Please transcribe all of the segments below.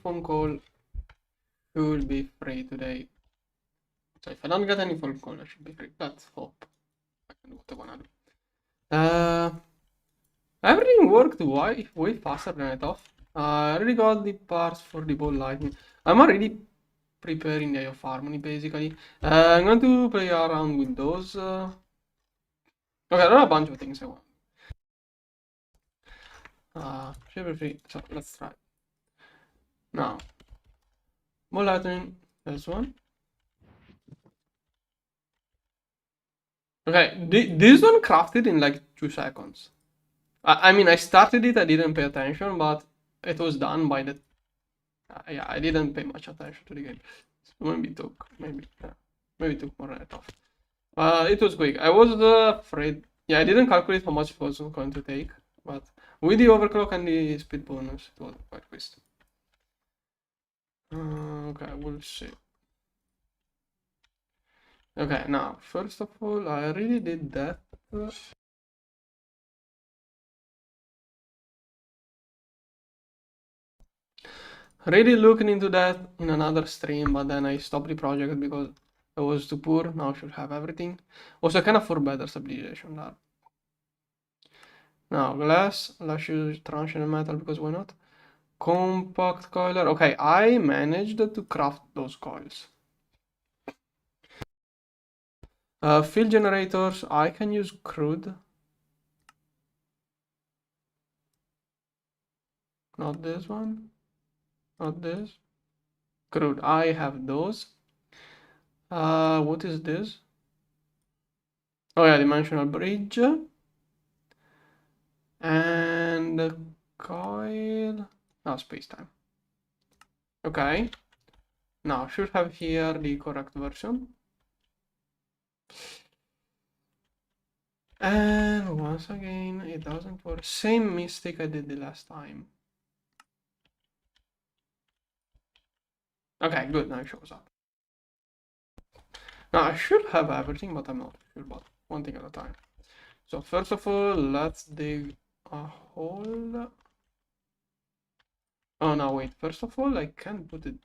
phone call should be free today. So if I don't get any phone call, I should be free. Let's hope I can do what I wanna do. Everything worked way faster than I thought. I already got the parts for the ball lightning. I'm already preparing the Eye of Harmony basically. I'm going to play around with those. Okay, there are a bunch of things I want. Should be free. So let's try. Now, ball lightning. There's one. Okay, this one crafted in like 2 seconds. I mean, I started it, I didn't pay attention, but it was done by the... yeah, I didn't pay much attention to the game. So maybe it took more than I thought. It was quick. I was afraid... Yeah, I didn't calculate how much it was going to take, but with the overclock and the speed bonus, it was quite quick. Okay, we'll see. Okay, now, first of all, I already did that. Really looking into that in another stream, but then I stopped the project because I was too poor. Now I should have everything. Also, I can afford better stabilization there. Now, glass, let's use transient metal because why not? Compact coiler. Okay, I managed to craft those coils. Field generators, I can use crude. Not this one. Not this. Crude, I have those. What is this? Oh yeah, dimensional bridge. And coil. Oh, space-time. Okay. Now should have here the correct version. And once again, it doesn't work. Same mistake I did the last time. Okay, good. Now it shows up. Now I should have everything, but I'm not sure. But one thing at a time. So first of all, let's dig a hole. Oh no, wait. First of all, I can't put it.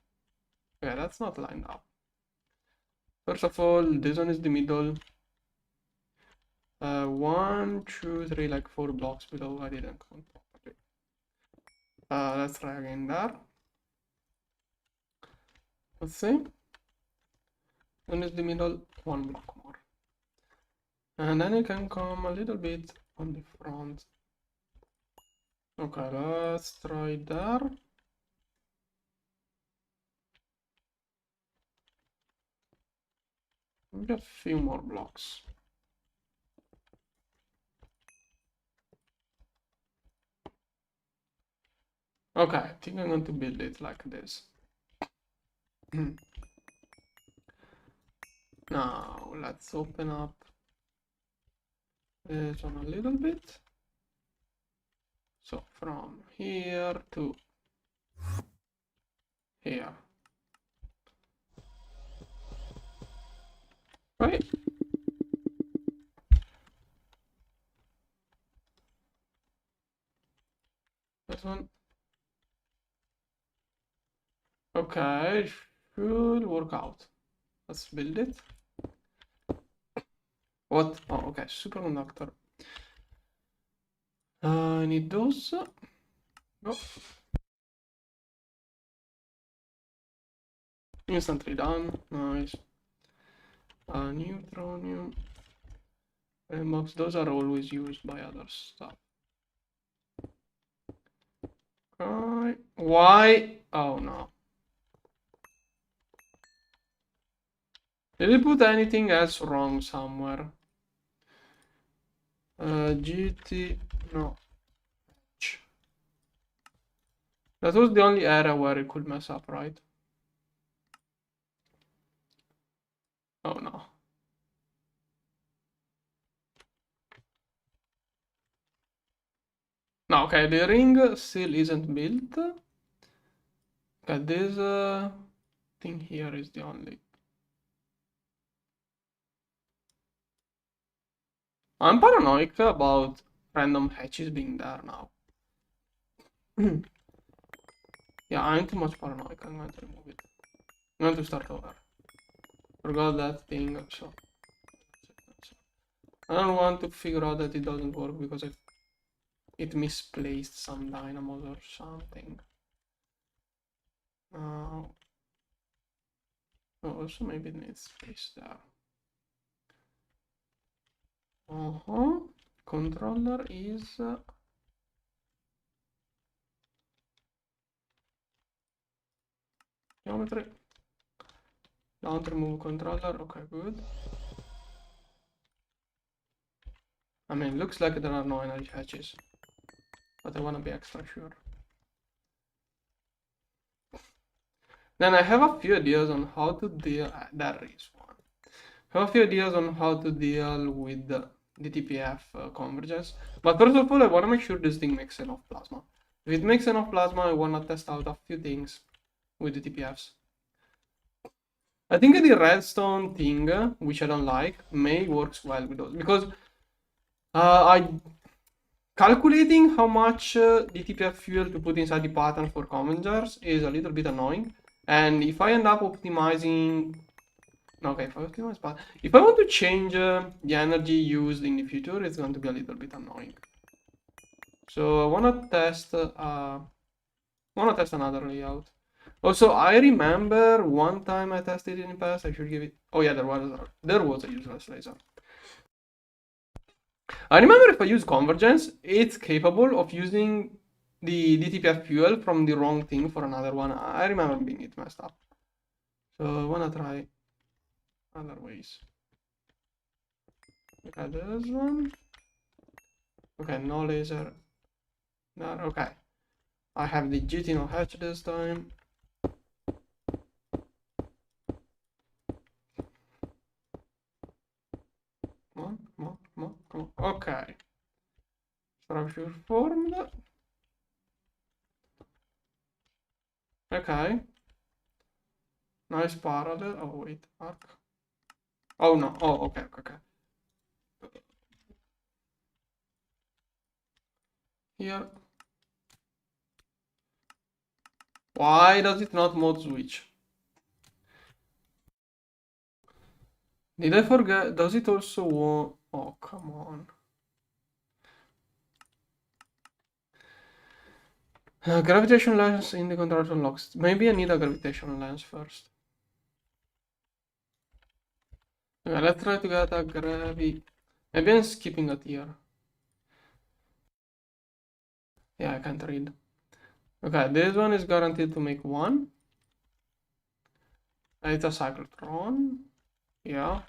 Yeah, that's not lined up. First of all, this one is the middle. 1, 2, 3, like 4 blocks below. I didn't count properly. Let's try again there. Let's see. Then is the middle, 1 block more. And then it can come a little bit on the front. Okay, let's try there. Maybe a few more blocks. Okay, I think I'm going to build it like this. Now, let's open up this one a little bit. So, from here to here. Right? This one. Okay, should work out. Let's build it. What? Oh, okay, superconductor. I need those. Oh. Instantly done. Nice. Neutronium. Box. Those are always used by other stuff. Okay. Why? Oh no. Did we put anything else wrong somewhere? GT. No. That was the only area where it could mess up, right? Oh no. No, okay, the ring still isn't built. Okay, this thing here is the only. I'm paranoid about random hatches being there now. Yeah, I'm too much paranoid. I'm going to remove it. I'm going to start over. Forgot that thing. So I don't want to figure out that it doesn't work because it misplaced some dynamos or something. Also maybe it needs space there. Controller is geometry. Don't remove controller. Okay, good. I mean, looks like there are no energy hatches, but I want to be extra sure. Then I have a few ideas on how to deal. There is one. I have a few ideas on how to deal with the DTPF convergence. But first of all, I want to make sure this thing makes enough plasma. If it makes enough plasma, I want to test out a few things with DTPFs. I think the redstone thing, which I don't like, may works well with those because I calculating how much DTPF fuel to put inside the pattern for convergers is a little bit annoying. And if I end up optimizing, okay, if I want to change the energy used in the future, it's going to be a little bit annoying. So I wanna test another layout. Also, I remember one time I tested it in the past. I should give it. Oh yeah, there was a useless laser. I remember if I use convergence, it's capable of using the DTPF fuel from the wrong thing for another one. I remember being it messed up. So I wanna try other ways. Okay, this one. Okay, no laser. No, okay. I have the GTNH this time. Come on. Okay. Structure formed. Okay. Nice parallel. Oh, wait. Arc. Oh, no. Oh, okay. Here. Why does it not mode switch? Did I forget? Does it also want... Oh, come on. Gravitation lens in the controller unlocks. Maybe I need a gravitation lens first. Okay, let's try to get a gravi... Maybe I'm skipping a tier. Yeah, I can't read. Okay, this one is guaranteed to make 1. It's a cyclotron. Yeah.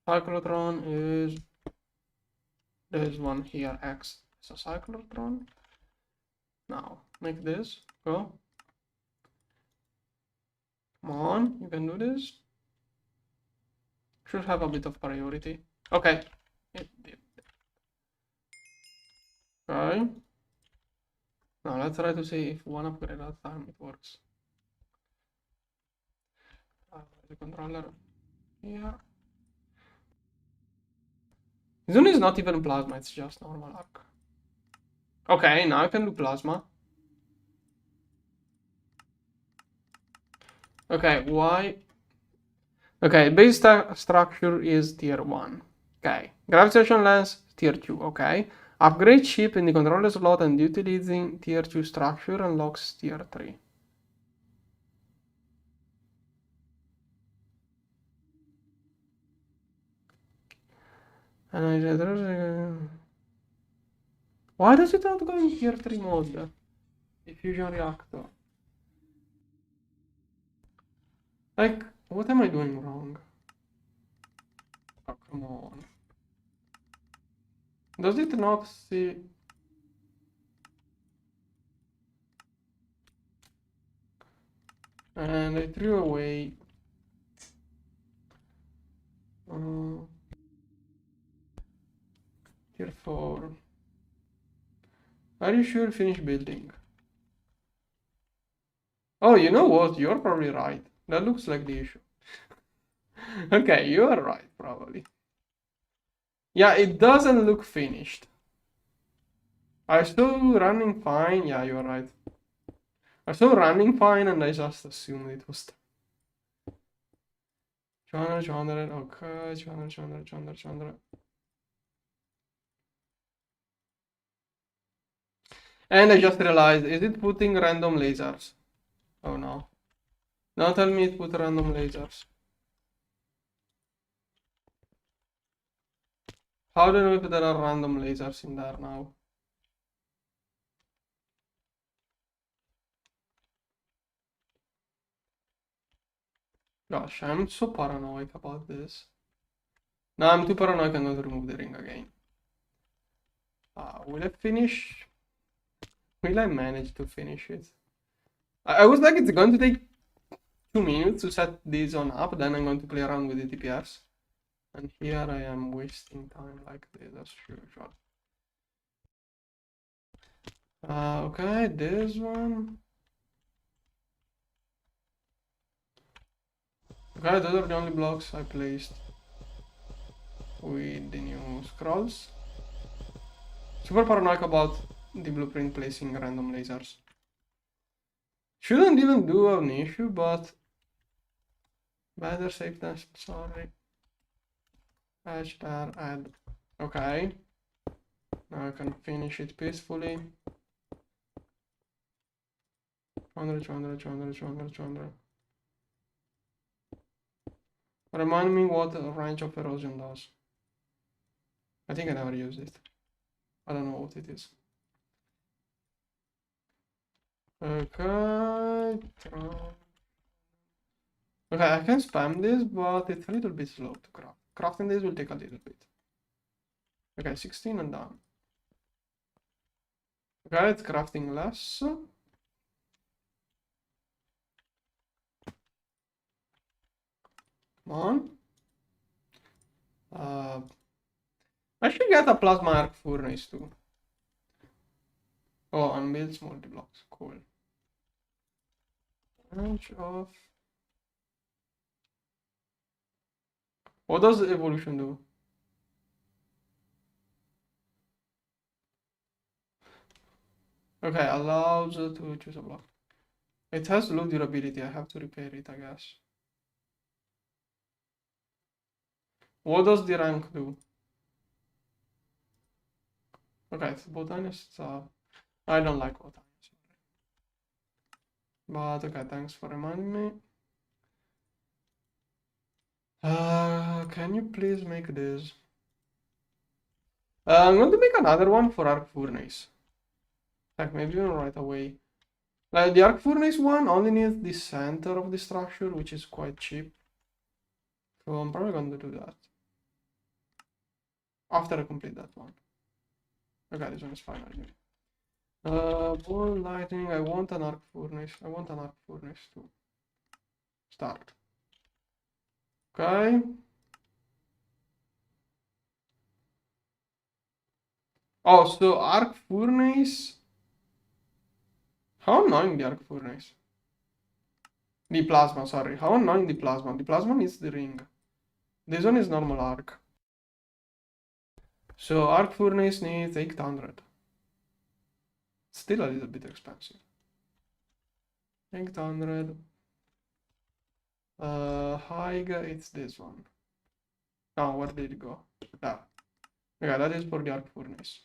Cyclotron is this one here, X. It's a cyclotron. Now, make this. Go. Come on, you can do this. Should have a bit of priority. Okay. It did. Okay. Now let's try to see if one upgrade at a time it works. The controller here. This one is not even plasma, it's just normal arc. Okay, now I can do plasma. Okay, why? Okay, base structure is tier 1. Okay, gravitation lens tier 2. Okay, upgrade chip in the controller slot and utilizing tier 2 structure unlocks tier 3. Why does it not go in tier 3 mode? The fusion reactor. Like, what am I doing wrong? Oh, come on. Does it not see... And I threw away... tier 4. Are you sure finish building? Oh, you know what? You're probably right. That looks like the issue. Okay, you are right, probably. Yeah, it doesn't look finished. I'm still running fine. Yeah, you're right. I saw running fine and I just assumed it was 200, okay, 200. And I just realized, is it putting random lasers? Oh no. Don't tell me it put random lasers. How do you know if there are random lasers in there now? Gosh, I'm so paranoid about this. No, I'm too paranoid, I'm going to remove the ring again. Will I finish? Will I manage to finish it? I was like, it's going to take 2 minutes to set this on up, then I'm going to play around with the DTPFs. And here I am wasting time like this, as usual. Okay, this one. Okay, those are the only blocks I placed with the new scrolls. Super paranoid about the blueprint placing random lasers. Shouldn't even do an issue, but better safe than sorry. Patch there, add. Okay. Now I can finish it peacefully. 200. Remind me what a range of erosion does. I think I never used it. I don't know what it is. Okay. Okay, I can spam this, but it's a little bit slow to craft. Crafting this will take a little bit. Okay, 16 and done. Okay, it's crafting less. Come on. I should get a plasma arc furnace too. Oh, and builds multi-blocks. Cool. Branch off. What does evolution do? Okay, allows to choose a block. It has low durability. I have to repair it, I guess. What does the rank do? Okay, it's botanist. I don't like botanist. But okay, thanks for reminding me. Can you please make this? I'm going to make another one for arc furnace. Like maybe even right away. Like the arc furnace one only needs the center of the structure, which is quite cheap. So I'm probably going to do that after I complete that one. Okay, this one is fine anyway. Ball lighting. I want an arc furnace. I want an arc furnace too. Start. Okay. Oh, so arc furnace. How annoying the arc furnace. The plasma, sorry. How annoying the plasma. The plasma needs the ring. This one is normal arc. So arc furnace needs 800. Still a little bit expensive. 800. High, it's this one. Oh, where did it go? There. Okay, that is for the arc furnace.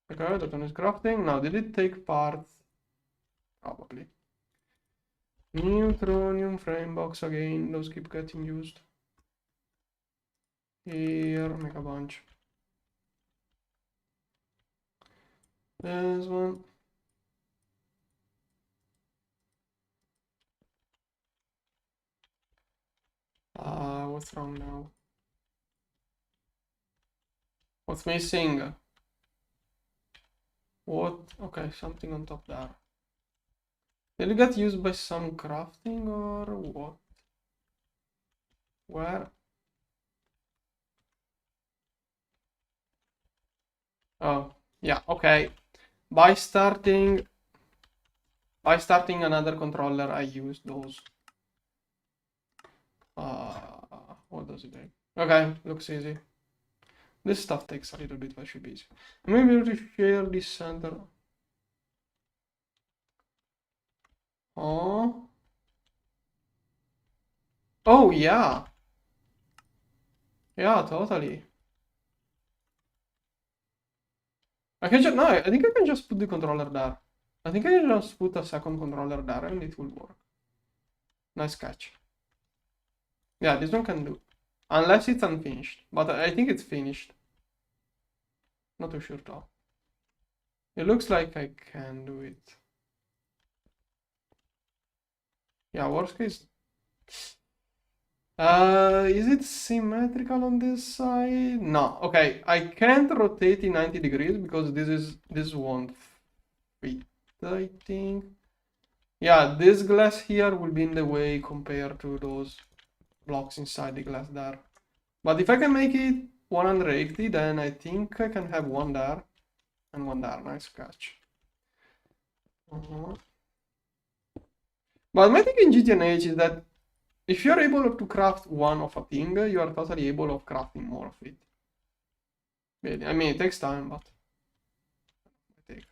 Okay, that one is crafting. Now, did it take parts? Probably. Neutronium frame box again. Those keep getting used. Here, make a bunch. This one. What's wrong now? What's missing? What? Okay, something on top there. Did it get used by some crafting or what? Where? Oh, yeah, okay. By starting another controller, I use those. What does it do? Okay, looks easy. This stuff takes a little bit, but should be easy. Maybe we share this center. Oh. Oh, yeah. Yeah, totally. I can just, no, I think I can just put the controller there. I think I can just put a second controller there and it will work. Nice catch. Yeah, this one can do. Unless it's unfinished. But I think it's finished. Not too sure though. It looks like I can do it. Yeah, worst case. Is it symmetrical on this side? No. Okay, I can't rotate in 90 degrees because this won't fit, I think. Yeah, this glass here will be in the way compared to those blocks inside the glass there. But if I can make it 180, then I think I can have one there and one there. Nice catch. But my thing in GTNH is that if you're able to craft one of a thing, you are totally able of crafting more of it. I mean, it takes time, but it takes.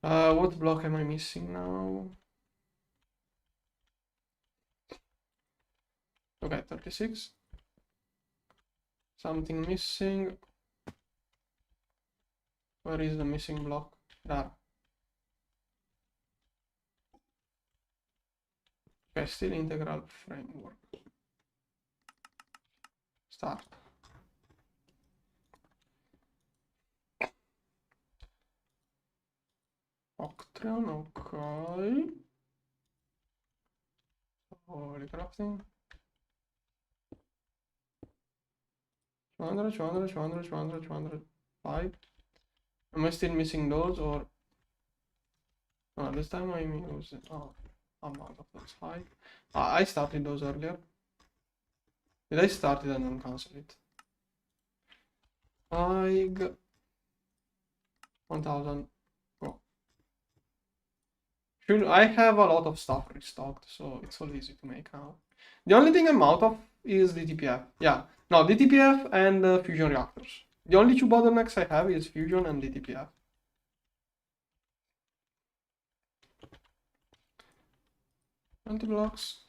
What block am I missing now? Okay, 36. Something missing. Where is the missing block? There. Okay, still integral framework. Start. Octreon, okay. Holy crafting. 200, 200, 200, 200, 205. Am I still missing those or? No, this time I'm using. Oh, I'm out of those. High. I started those earlier. Did I start it and then cancel it? I got 1000. Go. I have a lot of stuff restocked, so it's all easy to make now. The only thing I'm out of is DTPF. Yeah, no, DTPF and fusion reactors. The only two bottlenecks I have is fusion and DTPF. 20 blocks.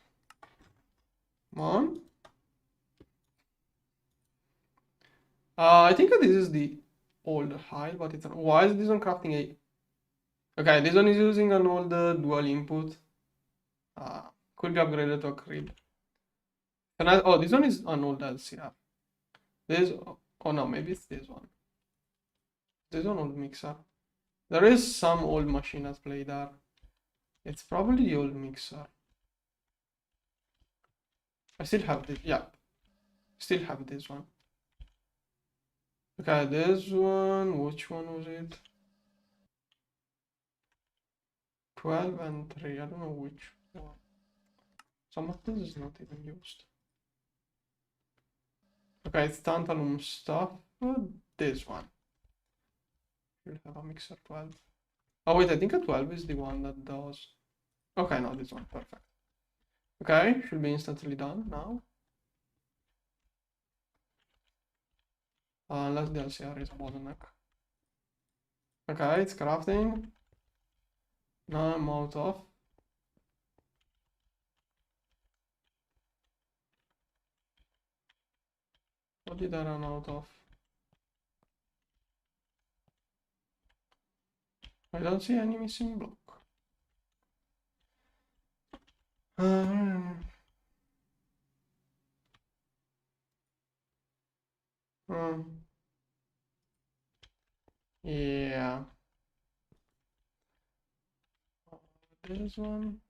Come on. I think this is the old high, but it's why is this one crafting 8? Okay, this one is using an old dual input. Could be upgraded to a crib. Oh, this one is an old LCR. This, oh no, maybe it's this one. This one old mixer. There is some old machine at play there. It's probably the old mixer. I still have this, yeah. Still have this one. Okay, this one, which one was it? 12 and 3, I don't know which one. Some of this is not even used. Okay, it's tantalum stuff. This one. You'll have a mixer 12. Oh wait, I think a 12 is the one that does. Okay, no, this one, perfect. Okay, should be instantly done now. Unless the LCR is a bottleneck. Okay, it's crafting. Now I'm out of. What did I run out of? I don't see any missing block. Yeah. This one.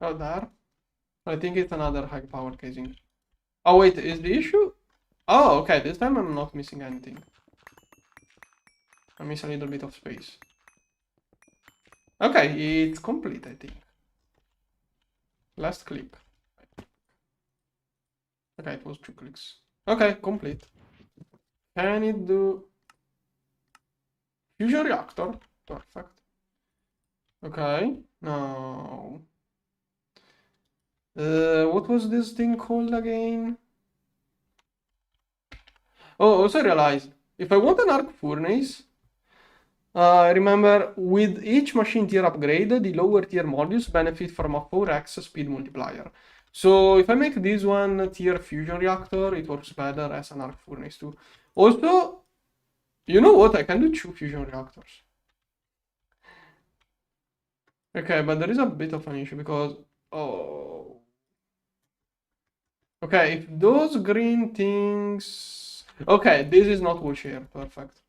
Oh, there. I think it's another high power casing. Oh wait, is the issue? Oh, okay, this time I'm not missing anything. I miss a little bit of space. Okay, it's complete, I think. Last click. Okay, it was 2 clicks. Okay, complete. Can it do fusion reactor? Perfect. Okay, now what was this thing called again? Oh, also realized if I want an arc furnace, Remember, with each machine tier upgrade, the lower tier modules benefit from a 4x speed multiplier. So if I make this one tier fusion reactor, it works better as an arc furnace too. Also, you know what? I can do 2 fusion reactors. Okay, but there is a bit of an issue because... Oh... Okay, if those green things... Okay, this is not wood share. Perfect.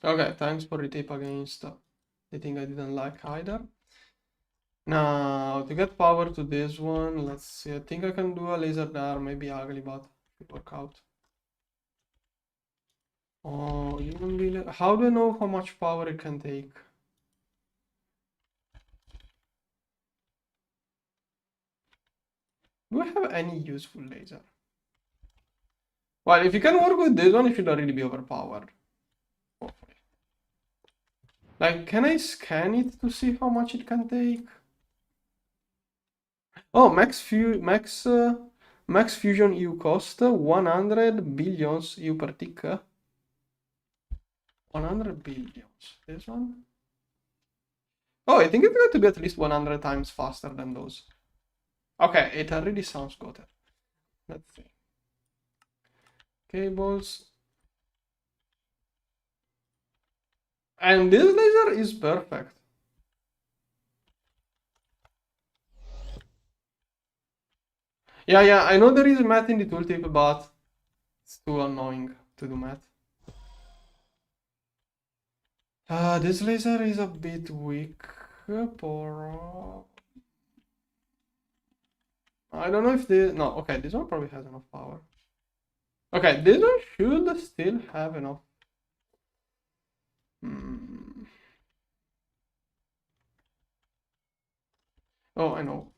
Okay, thanks for the tip against the thing I didn't like either. Now, to get power to this one, let's see. I think I can do a laser there, maybe ugly, but it work out. Oh, even really... How do I know how much power it can take? Do I have any useful laser? Well, if you can work with this one, it should really be overpowered. Hopefully. Like, can I scan it to see how much it can take? Oh, max fusion EU cost 100 billions EU per tick. 100 billions. This one? Oh, I think it's going to be at least 100 times faster than those. Okay, it already sounds good. Let's see. Cables. And this laser is perfect. Yeah, I know there is math in the tooltip, but it's too annoying to do math. This laser is a bit weak for... I don't know if this... No, okay, this one probably has enough power. Okay, this one should still have enough. Oh, I know.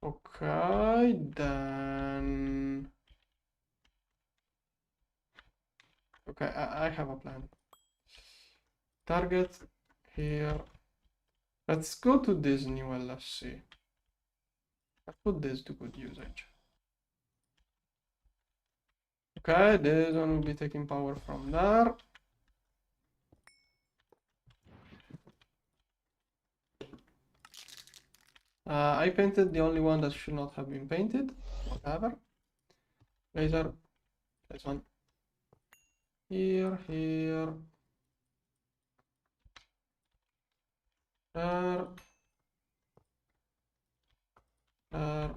Okay, then... Okay, I have a plan. Target here. Let's go to this new LFC. Let's put this to good usage. Okay, this one will be taking power from there. I painted the only one that should not have been painted. Whatever. Laser. This one. Here. There. There.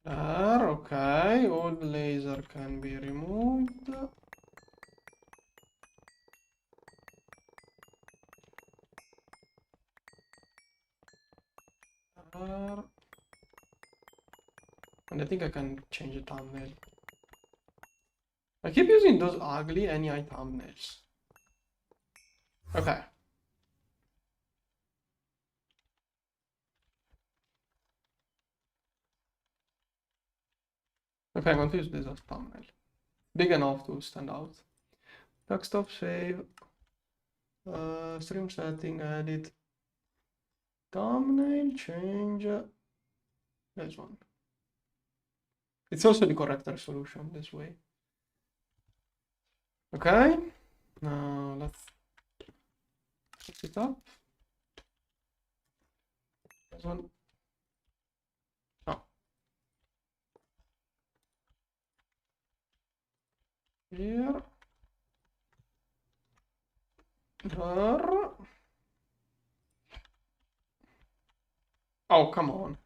There. Okay, old laser can be removed. There. And I think I can change the thumbnail. I keep using those ugly NEI thumbnails. Okay. Okay, I'm going to use this as thumbnail. Big enough to stand out. Desktop save. Stream setting, edit. Thumbnail, change. This one. It's also the correct resolution this way. Okay. Now let's fix it up. This one. Oh. Here. There. Oh, come on.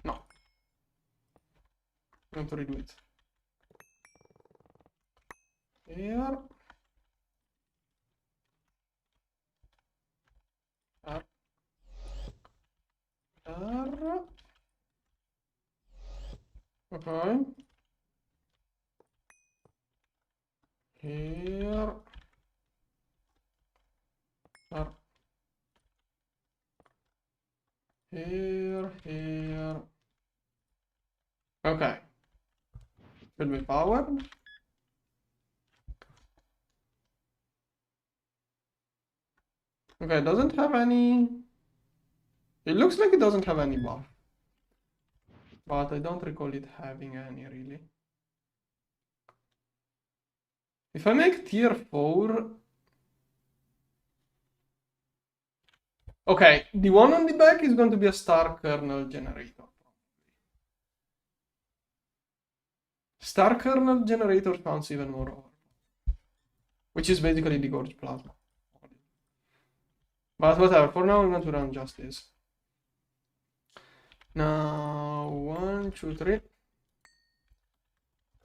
No. I'm going to redo it. Here. There. There. Okay. Here. There. Here. Okay. Should be powered. Okay, it doesn't have any... It looks like it doesn't have any buff. But I don't recall it having any, really. If I make tier 4... Okay, the one on the back is going to be a star kernel generator. Star kernel generator sounds even more over. Which is basically the Gorge plasma. But whatever, for now I'm going to run just this. Now, 1, 2, 3.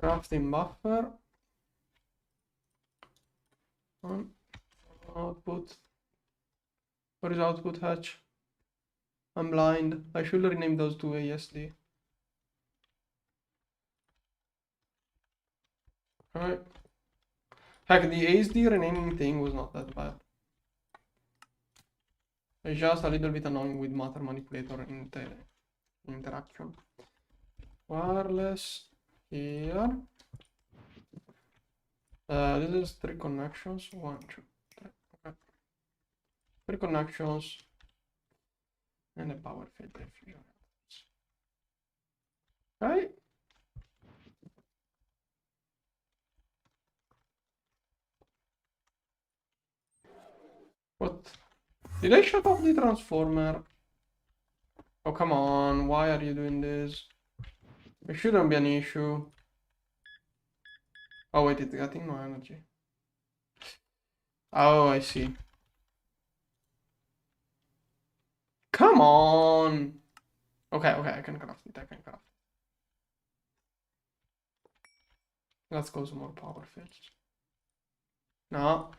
Crafting buffer. On. Output. Where is output hatch? I'm blind. I should rename those to ASD. Alright. Heck, the ASD renaming thing was not that bad. It's just a little bit annoying with matter manipulator interaction. Wireless here. This is 3 connections. 1, 2, 3. Okay. 3 connections. And a power filter. Okay. What? Did I shut off the transformer? Oh, come on. Why are you doing this? It shouldn't be an issue. Oh, wait, it's getting no energy. Oh, I see. Come on. Okay, I can craft it. Let's go some more power fields. No.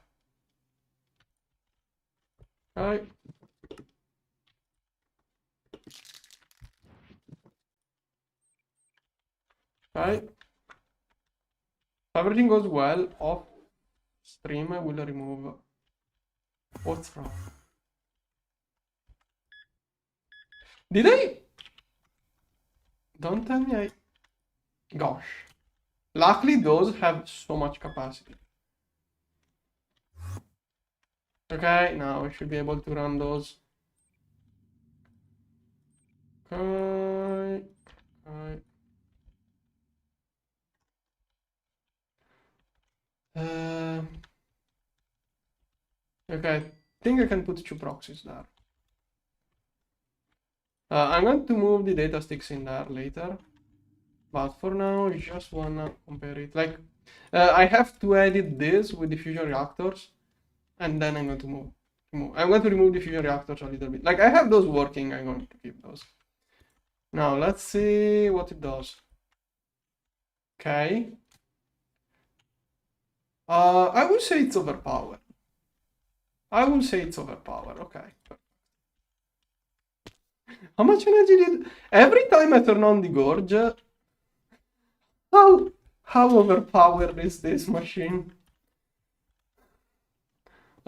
Okay. Okay. If everything goes well, off stream I will remove. What's wrong? Did I? Don't tell me I... Gosh. Luckily those have so much capacity. Okay, now I should be able to run those. Okay. Okay, I think I can put 2 proxies there. I'm going to move the data sticks in there later. But for now, I just wanna compare it. Like, I have to edit this with the fusion reactors. And then I'm going to move. I'm going to remove the fusion reactors a little bit. Like, I have those working. I'm going to keep those. Now, let's see what it does. Okay. I would say it's overpowered. Okay. How much energy did... Every time I turn on the Gorge... How overpowered is this machine?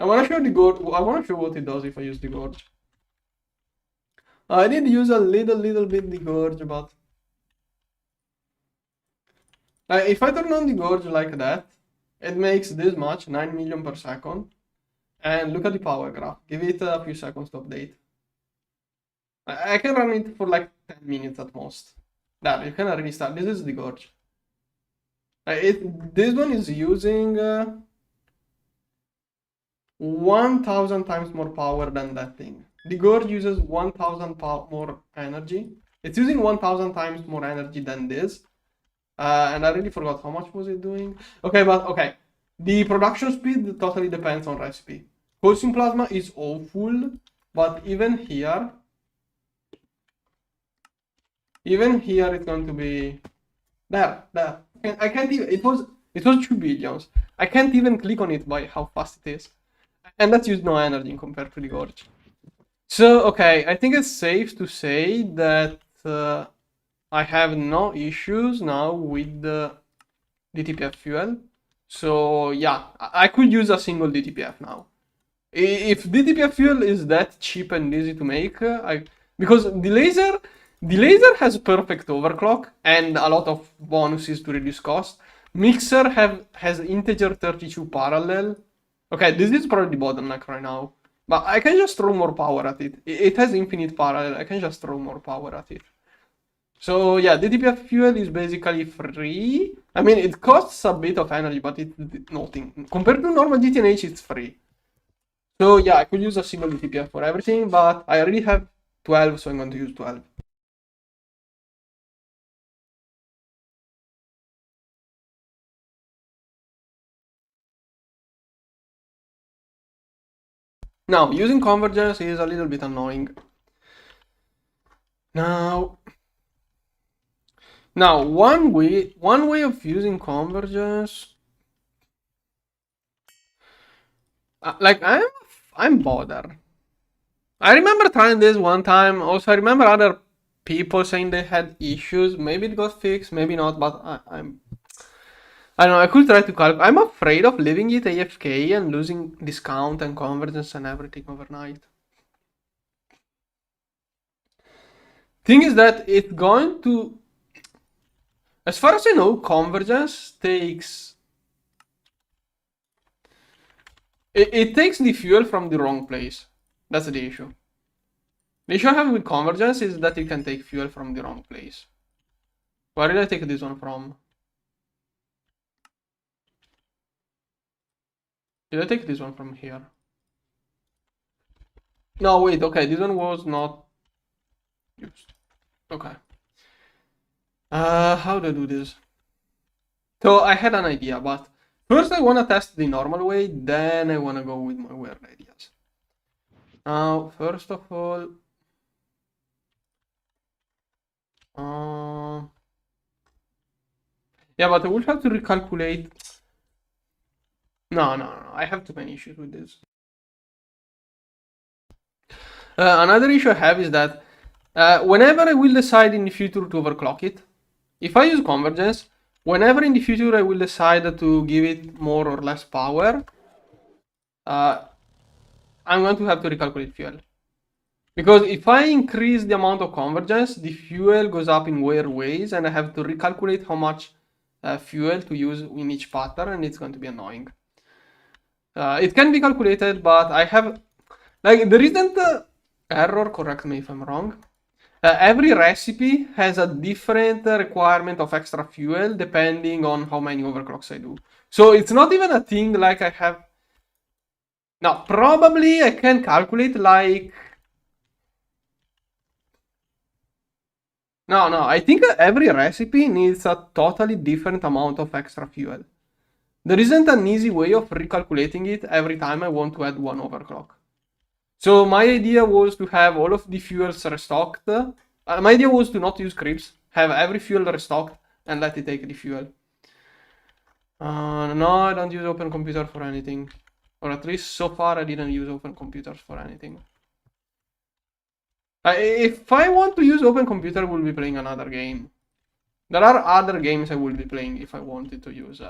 I want to show the Gorge. I want to show what it does if I use the Gorge. I did use a little bit the Gorge, but... if I turn on the Gorge like that, it makes this much, 9 million per second. And look at the power graph. Give it a few seconds to update. I can run it for like 10 minutes at most. There, you can already start. This is the Gorge. This one is using 1000 times more power than that thing. The Gorge uses 1000 more energy. It's using 1000 times more energy than this. And I really forgot how much was it doing. Okay, but okay. The production speed totally depends on recipe. Pulsing plasma is awful, but even here it's going to be there. I can't even. It was 2 billions. I can't even click on it by how fast it is, and that's used no energy compared to the Gorge. So okay, I think it's safe to say that I have no issues now with the DTPF fuel. So yeah, I could use a single DTPF now. If DTPF fuel is that cheap and easy to make, because the laser has perfect overclock and a lot of bonuses to reduce cost. Mixer has integer 32 parallel. Okay, this is probably the bottleneck right now. But I can just throw more power at it. It has infinite parallel. I can just throw more power at it. So yeah, DTPF fuel is basically free. I mean, it costs a bit of energy, but it's nothing. Compared to normal GTNH, it's free. So yeah, I could use a single DTPF for everything, but I already have 12, so I'm going to use 12. Now, using convergence is a little bit annoying. Now, one way of using convergence, like I'm bothered. I remember trying this one time. Also, I remember other people saying they had issues. Maybe it got fixed, maybe not. But I don't know. I could try to calculate. I'm afraid of leaving it AFK and losing discount and convergence and everything overnight. Thing is that it's going to, as far as I know, convergence takes. It takes the fuel from the wrong place. That's the issue. The issue I have with convergence is that it can take fuel from the wrong place. Where did I take this one from? Did I take this one from here? No, wait, okay, this one was not used. Okay. How do I do this? So I had an idea, but first I want to test the normal way, then I want to go with my weird ideas. Now, first of all, yeah, but I will have to recalculate. No, I have too many issues with this. Another issue I have is that whenever I will decide in the future to overclock it, if I use convergence, whenever in the future I will decide to give it more or less power, I'm going to have to recalculate fuel. Because if I increase the amount of convergence, the fuel goes up in weird ways, and I have to recalculate how much fuel to use in each pattern, and it's going to be annoying. It can be calculated, but I have, like, there isn't an error, correct me if I'm wrong. Every recipe has a different requirement of extra fuel depending on how many overclocks I do. So it's not even a thing like I have. Now, probably I can calculate like. No, I think every recipe needs a totally different amount of extra fuel. There isn't an easy way of recalculating it every time I want to add one overclock. So my idea was to have all of the fuels restocked. My idea was to not use creeps, have every fuel restocked, and let it take the fuel. No, I don't use Open Computer for anything. Or at least so far I didn't use Open Computers for anything. If I want to use Open Computer, I will be playing another game. There are other games I will be playing if I wanted to use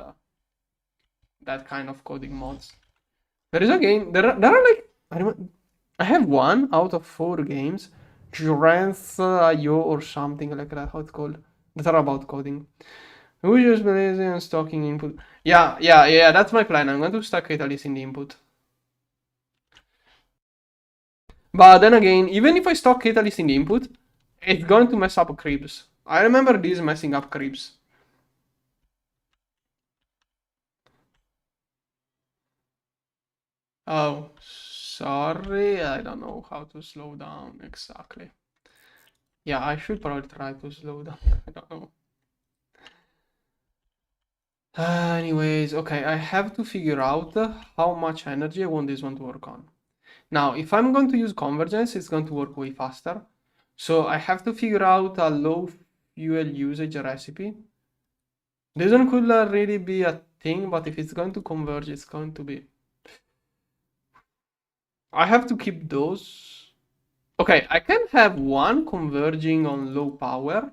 that kind of coding mods. There is a game, there are like, I have 1 out of 4 games, Strength.io or something like that, how it's called, that are about coding. We just lazy and stocking input. Yeah, that's my plan. I'm going to stack catalyst in the input. But then again, even if I stock catalyst in the input, it's going to mess up creeps. I remember this messing up creeps. Oh, sorry, I don't know how to slow down exactly. Yeah, I should probably try to slow down. I don't know. Anyways, okay, I have to figure out how much energy I want this one to work on. Now, if I'm going to use convergence, it's going to work way faster. So I have to figure out a low fuel usage recipe. This one could really be a thing, but if it's going to converge, it's going to be... I have to keep those. Okay, I can have one converging on low power.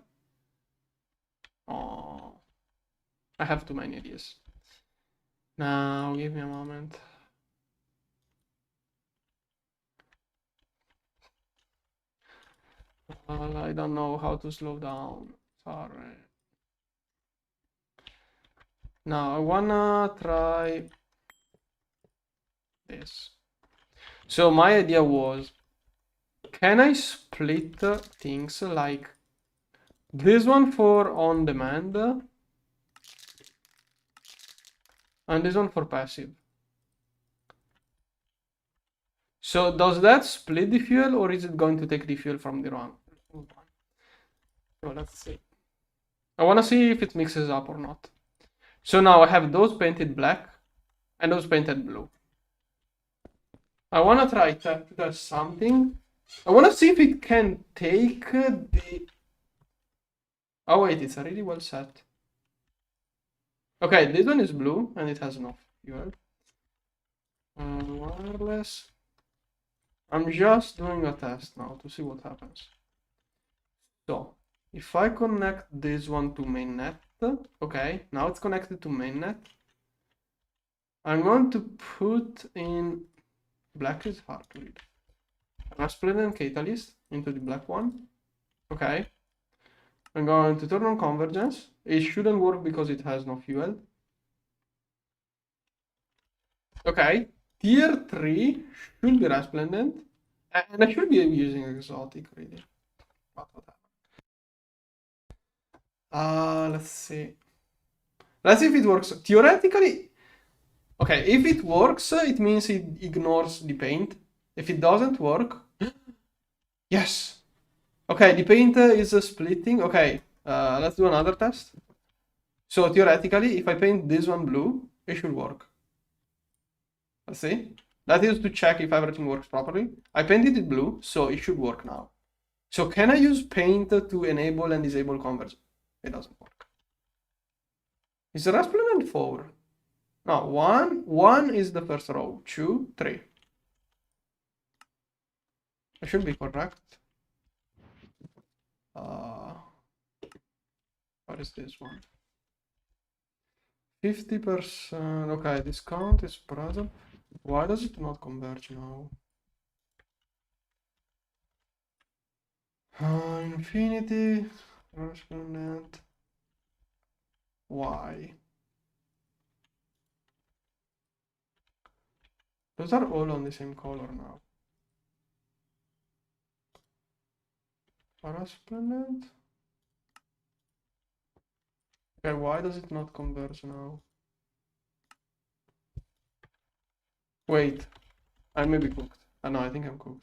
Oh, I have too many ideas. Now, give me a moment. I don't know how to slow down. Sorry. Now, I wanna try this. So my idea was, can I split things like this one for on demand and this one for passive? So does that split the fuel, or is it going to take the fuel from the run? So let's see. I want to see if it mixes up or not. So now I have those painted black and those painted blue. I want to try to test something. I want to see if it can take the... Oh wait, it's already well set. Okay, this one is blue and it has no fuel. Wireless. I'm just doing a test now to see what happens. So, if I connect this one to mainnet, okay, now it's connected to mainnet. I'm going to put in... Black is hard to read. Resplendent catalyst into the black one. Okay. I'm going to turn on convergence. It shouldn't work because it has no fuel. Okay. Tier 3 should be resplendent. And I should be using exotic really. Let's see. Let's see if it works. Theoretically, okay, if it works, it means it ignores the paint. If it doesn't work, yes. Okay, the paint is splitting. Okay, let's do another test. So theoretically, if I paint this one blue, it should work. Let's see. That is to check if everything works properly. I painted it blue, so it should work now. So can I use paint to enable and disable convergence? It doesn't work. Is the resplendent 4? No, 1. 1 is the first row. 2, 3. I should be correct. What is this one? 50%. Okay, discount is present. Why does it not converge now? Infinity. Resplendent. Why? Those are all on the same color now. Resplendent. Okay, why does it not converge now? Wait, I may be cooked. No, I think I'm cooked.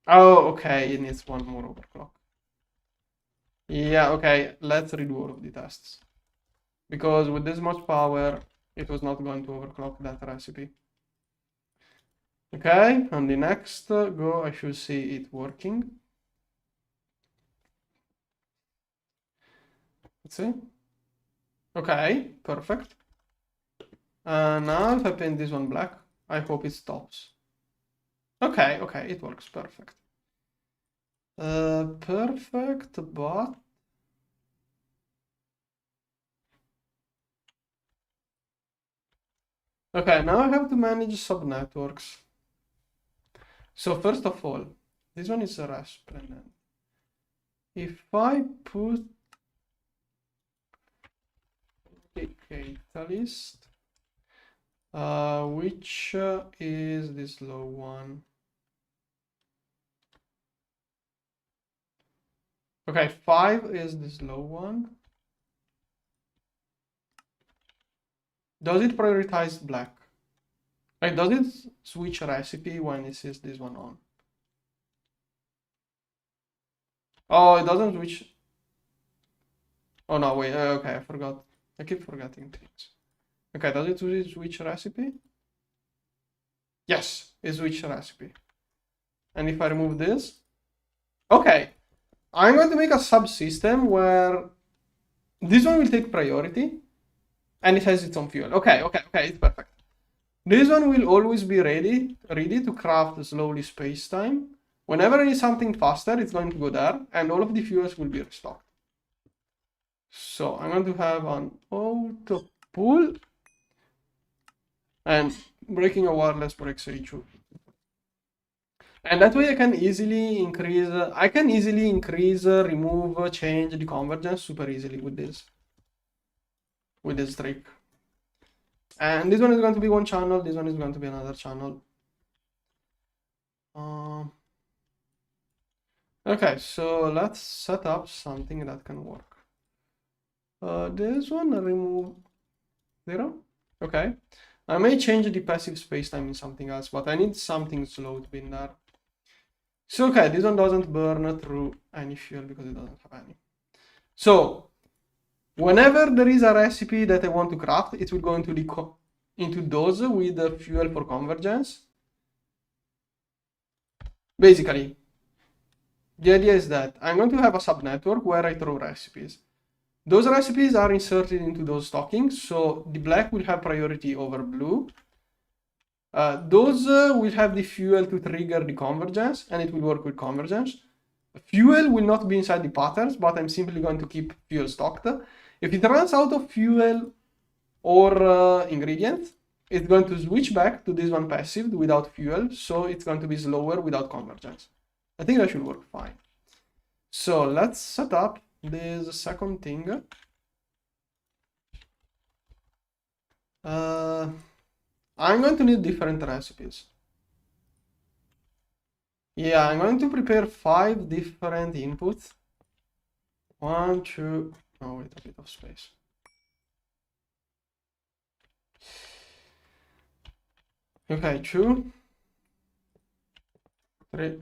Oh, okay, it needs one more overclock. Yeah, okay, let's redo all of the tests. Because with this much power, it was not going to overclock that recipe. Okay, on the next go, I should see it working. Let's see. Okay, perfect. Now if I paint this one black, I hope it stops. Okay, okay, it works perfect. Perfect, but... Okay, now I have to manage subnetworks. So first of all, this one is a resplendent. If I put a catalyst, which is this low one? Okay, 5 is this low one. Does it prioritize black? Like, does it switch recipe when it sees this one on? Oh, it doesn't switch. Oh no, wait, okay, I forgot. I keep forgetting things. Okay, does it switch recipe? Yes, it switched recipe. And if I remove this, okay, I'm going to make a subsystem where this one will take priority and it has its own fuel. Okay, it's perfect. This one will always be ready to craft slowly space-time. Whenever I need something faster, it's going to go there, and all of the fuels will be restocked. So I'm going to have an auto pull, and breaking a wireless breaks A2. And that way I can easily increase, remove, change the convergence super easily with this trick. And this one is going to be one channel, this one is going to be another channel. Okay, so let's set up something that can work. This one, remove 0. Okay. I may change the passive spacetime in something else, but I need something slow to be in there. So, okay, this one doesn't burn through any fuel because it doesn't have any. So, whenever there is a recipe that I want to craft, it will go into those with the fuel for convergence. Basically, the idea is that I'm going to have a subnetwork where I throw recipes. Those recipes are inserted into those stockings, so the black will have priority over blue. Those will have the fuel to trigger the convergence, and it will work with convergence. Fuel will not be inside the patterns, but I'm simply going to keep fuel stocked. If it runs out of fuel or ingredients, it's going to switch back to this one passive without fuel, so it's going to be slower without convergence. I think that should work fine. So let's set up this second thing. I'm going to need different recipes. Yeah, I'm going to prepare 5 different inputs. 1, 2, oh wait, a bit of space. Okay, 2, 3,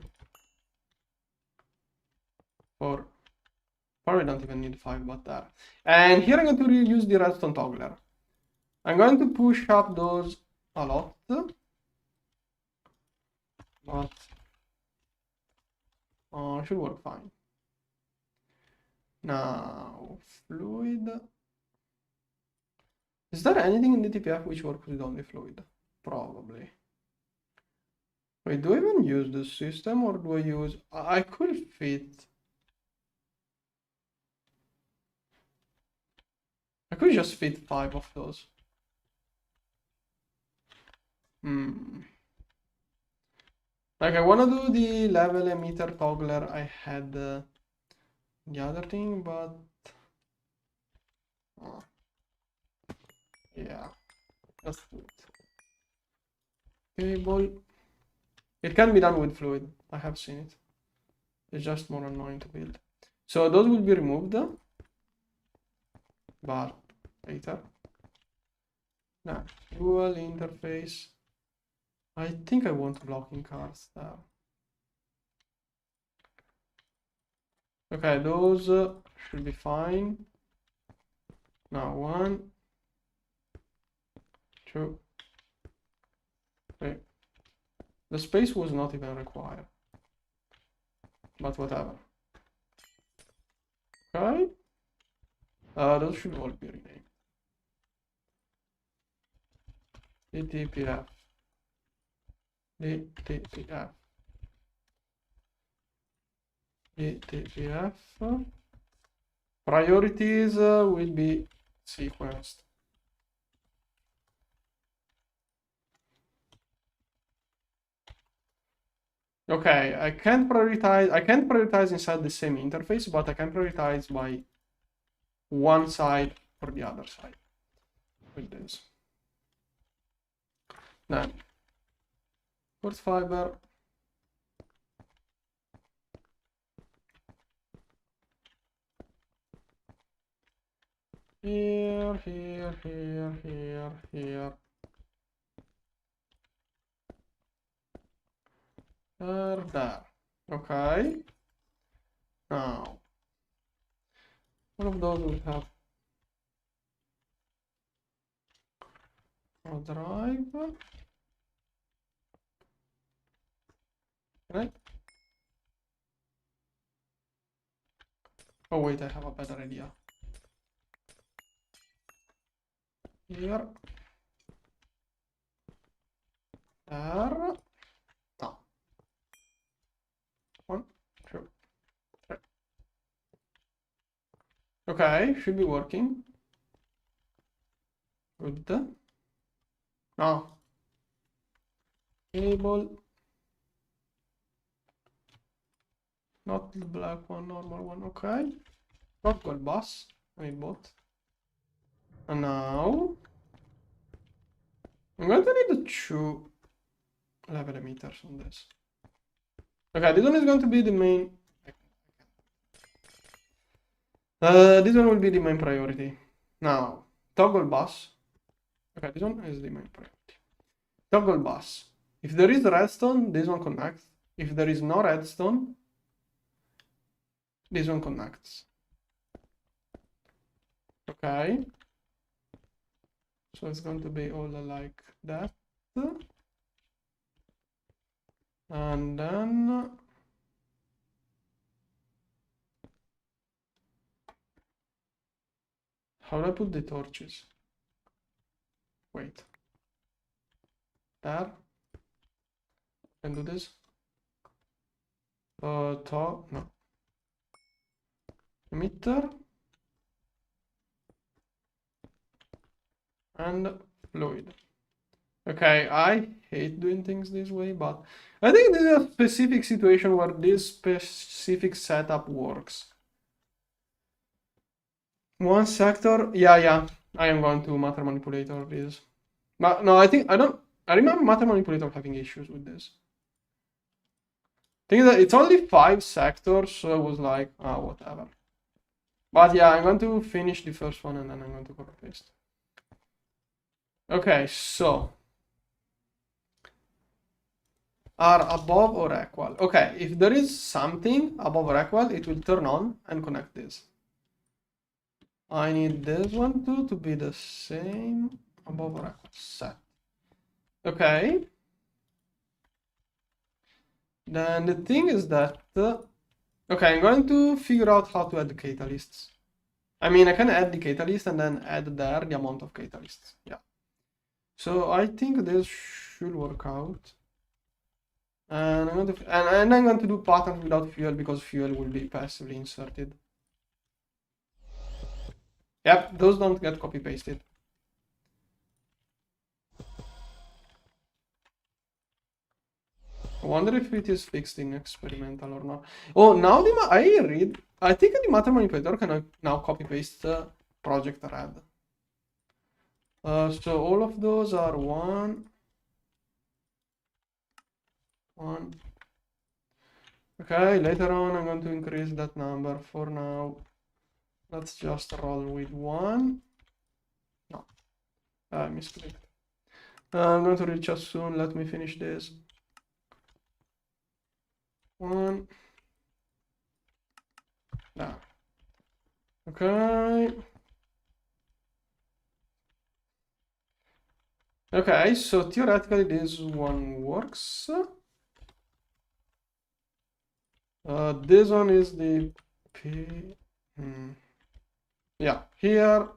4. Probably don't even need 5, but there. And here I'm going to reuse the redstone toggler. I'm going to push up those a lot, but it should work fine. Now, fluid. Is there anything in DTPF which works with only fluid? Probably. Wait, do I even use this system or do I use... I could fit... I could just fit 5 of those. Like I want to do the level emitter toggler I had the other thing, but... yeah, let's do it. Cable. It can be done with fluid. I have seen it. It's just more annoying to build. So those will be removed. But later. Now, dual interface. I think I want blocking cards there. Okay, those should be fine. Now 1, 2, 3. The space was not even required, but whatever. Okay, those should all be renamed. DTPF, DTPF, DTPF. Priorities will be sequenced. Okay, I can't prioritize inside the same interface, but I can prioritize by one side or the other side with this. Then quartz fiber. Here, here, here, here, here. There. Okay. Now, one of those will have a drive. Right? Oh wait, I have a better idea. Here. There. No. 1, 2, 3. Okay, should be working. Good. Now, cable. Not the black one, normal one. Okay. Not gold bus. I mean both. And now I'm going to need 2 level emitters on this. Okay, this one is going to be the main. This one will be the main priority. Now, toggle bus. Okay, this one is the main priority. Toggle bus. If there is redstone, this one connects. If there is no redstone, this one connects. Okay. So it's going to be all like that. And then how do I put the torches? Wait. There. Can do this. No. Emitter. And fluid. Okay, I hate doing things this way, but I think this is a specific situation where this specific setup works. One sector, yeah, I am going to matter manipulator this. But no, I remember matter manipulator having issues with this. I think that it's only 5 sectors, so I was like, whatever. But yeah, I'm going to finish the first one and then I'm going to copy paste. Okay, so are above or equal. Okay, if there is something above or equal, it will turn on and connect this. I need this one too to be the same above or equal. Set. Okay. Then the thing is that, okay, I'm going to figure out how to add the catalysts. I mean, I can add the catalyst and then add there the amount of catalysts. Yeah. So I think this should work out. And I'm going to do patterns without fuel because fuel will be passively inserted. Yep, those don't get copy pasted. I wonder if it is fixed in experimental or not. Oh, now I think the matter manipulator can now copy paste project red. So all of those are 1. Okay, later on I'm going to increase that number. For now, let's just roll with 1. No, I misclicked. I'm going to reach us soon. Let me finish this. 1. Now. Okay. Okay, so theoretically this one works. This one is the P. Yeah, here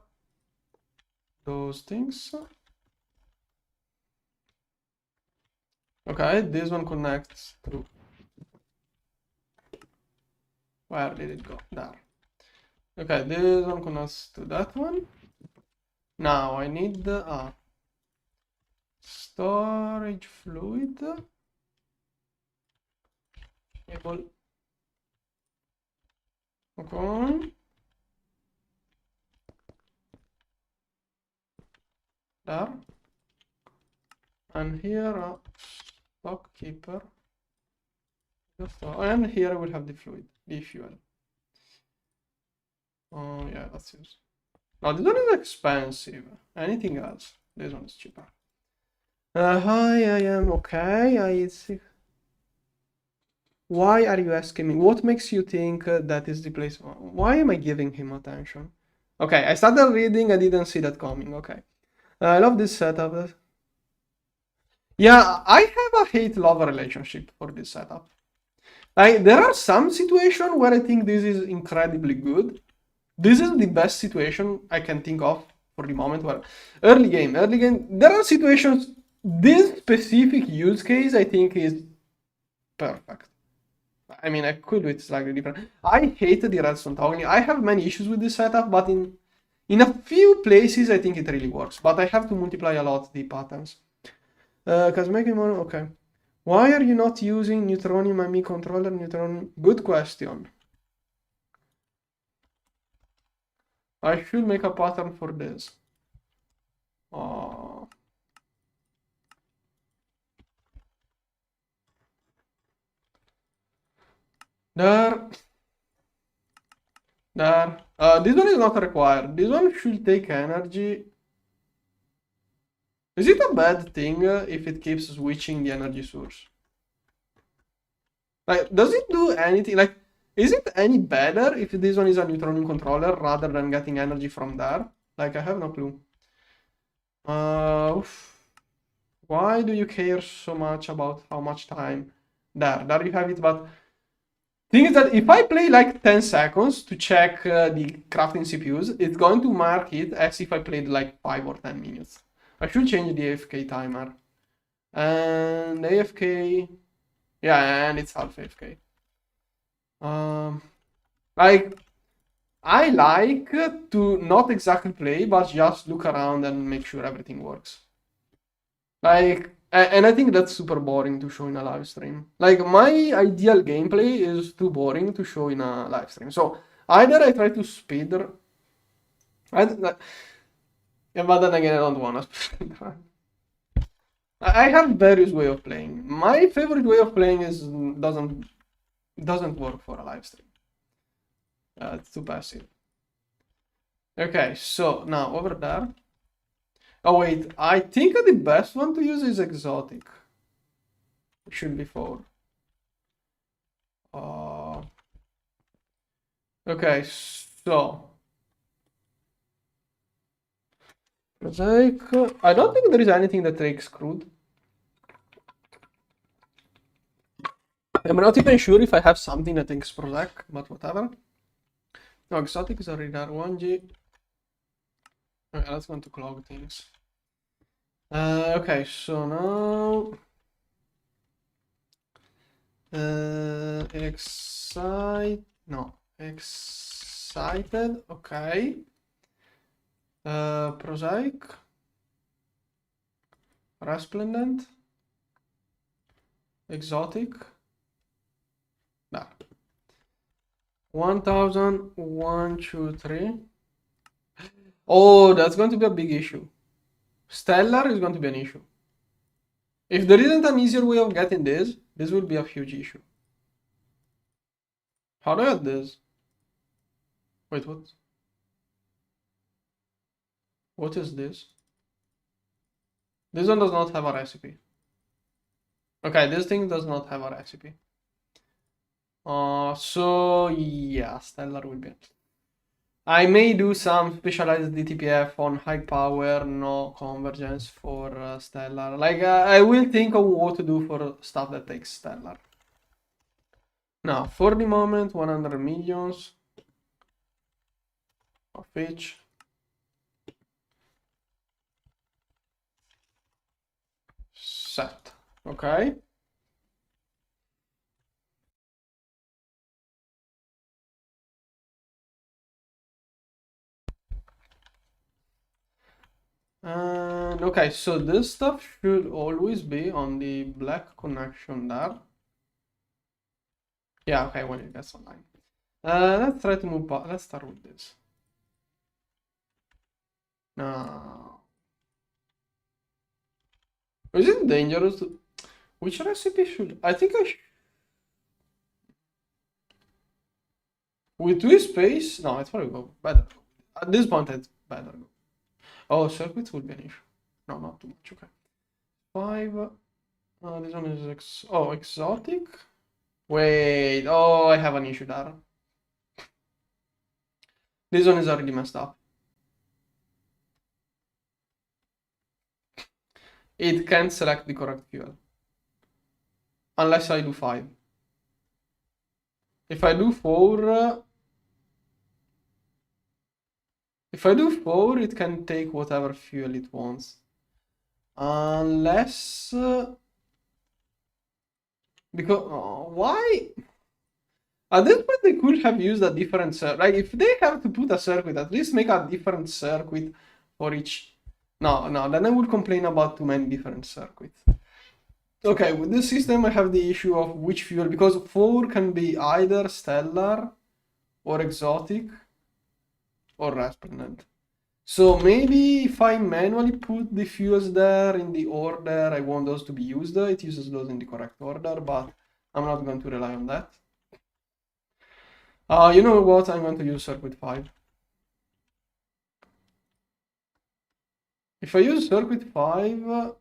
those things. Okay, this one connects through. Where did it go? There. Okay, this one connects to that one. Now I need the storage fluid. Cable. Okay. There. And here a stock keeper. And here I will have the fluid, the fuel. Oh yeah, that's it. Now this one is expensive. Anything else? This one is cheaper. Hi, I am okay. I see. Why are you asking me? What makes you think that is the place? Why am I giving him attention? Okay, I started reading. I didn't see that coming. Okay, I love this setup. Yeah, I have a hate-love relationship for this setup. Like, there are some situations where I think this is incredibly good. This is the best situation I can think of for the moment. Where early game, there are situations. This specific use case I think is perfect. I mean, I could do it slightly different. I hate the redstone toggling. I have many issues with this setup, but in a few places I think it really works. But I have to multiply a lot the patterns. Cause making more okay. Why are you not using Neutronium and me controller Neutronium? Good question. I should make a pattern for this. There. There. This one is not required. This one should take energy. Is it a bad thing if it keeps switching the energy source? Like, does it do anything? Like, is it any better if this one is a neutronium controller rather than getting energy from there? Like, I have no clue. Why do you care so much about how much time? There you have it, but thing is that if I play like 10 seconds to check the crafting CPUs, it's going to mark it as if I played like 5 or 10 minutes. I should change the AFK timer. And AFK, yeah, and it's half AFK. Like, I like to not exactly play, but just look around and make sure everything works. Like, and I think that's super boring to show in a live stream. Like, my ideal gameplay is too boring to show in a live stream. So, either I try to speed... Yeah, but then again, I don't want to speed. I have various way of playing. My favorite way of playing is doesn't work for a live stream. It's too passive. Okay, so now over there. Oh wait, I think the best one to use is exotic. It should be 4. Okay, so like I don't think there is anything that takes crude. I'm not even sure if I have something that takes Prozac, but whatever. No, exotic is already there. 1G. Okay, let's go to clog things. Okay, so now excited, okay. Prosaic, resplendent, exotic. Nah. 1000, 1, 2, 3. Oh, that's going to be a big issue. Stellar is going to be an issue. If there isn't an easier way of getting this will be a huge issue. How do I get this? Wait, what? What is this? This one does not have a recipe. Okay, this thing does not have a recipe. So yeah, Stellar will be it. I may do some specialized DTPF on high power, no convergence for Stellar. Like, I will think of what to do for stuff that takes Stellar. Now, for the moment, 100 millions of each. Set. Okay. And okay, so this stuff should always be on the black connection there. Yeah, okay, when it gets online. Let's try to move let's start with this. Now, is it dangerous to... Which recipe should... I think I should... With 2 space? No, it's probably go better. At this point, it's better. Oh, circuits will be an issue. No, not too much, okay. 5. This one is exotic. Wait, oh, I have an issue there. This one is already messed up. It can't select the correct fuel. Unless I do 5. If I do 4... If I do 4, it can take whatever fuel it wants. Unless... because... why? At this point, they could have used a different circuit. Like, if they have to put a circuit, at least make a different circuit for each... No, then I would complain about too many different circuits. Okay, with this system, I have the issue of which fuel, because 4 can be either stellar, or exotic, or resplendent. So maybe if I manually put the fuels there in the order I want those to be used, it uses those in the correct order, but I'm not going to rely on that. You know what? I'm going to use circuit 5. If I use circuit 5,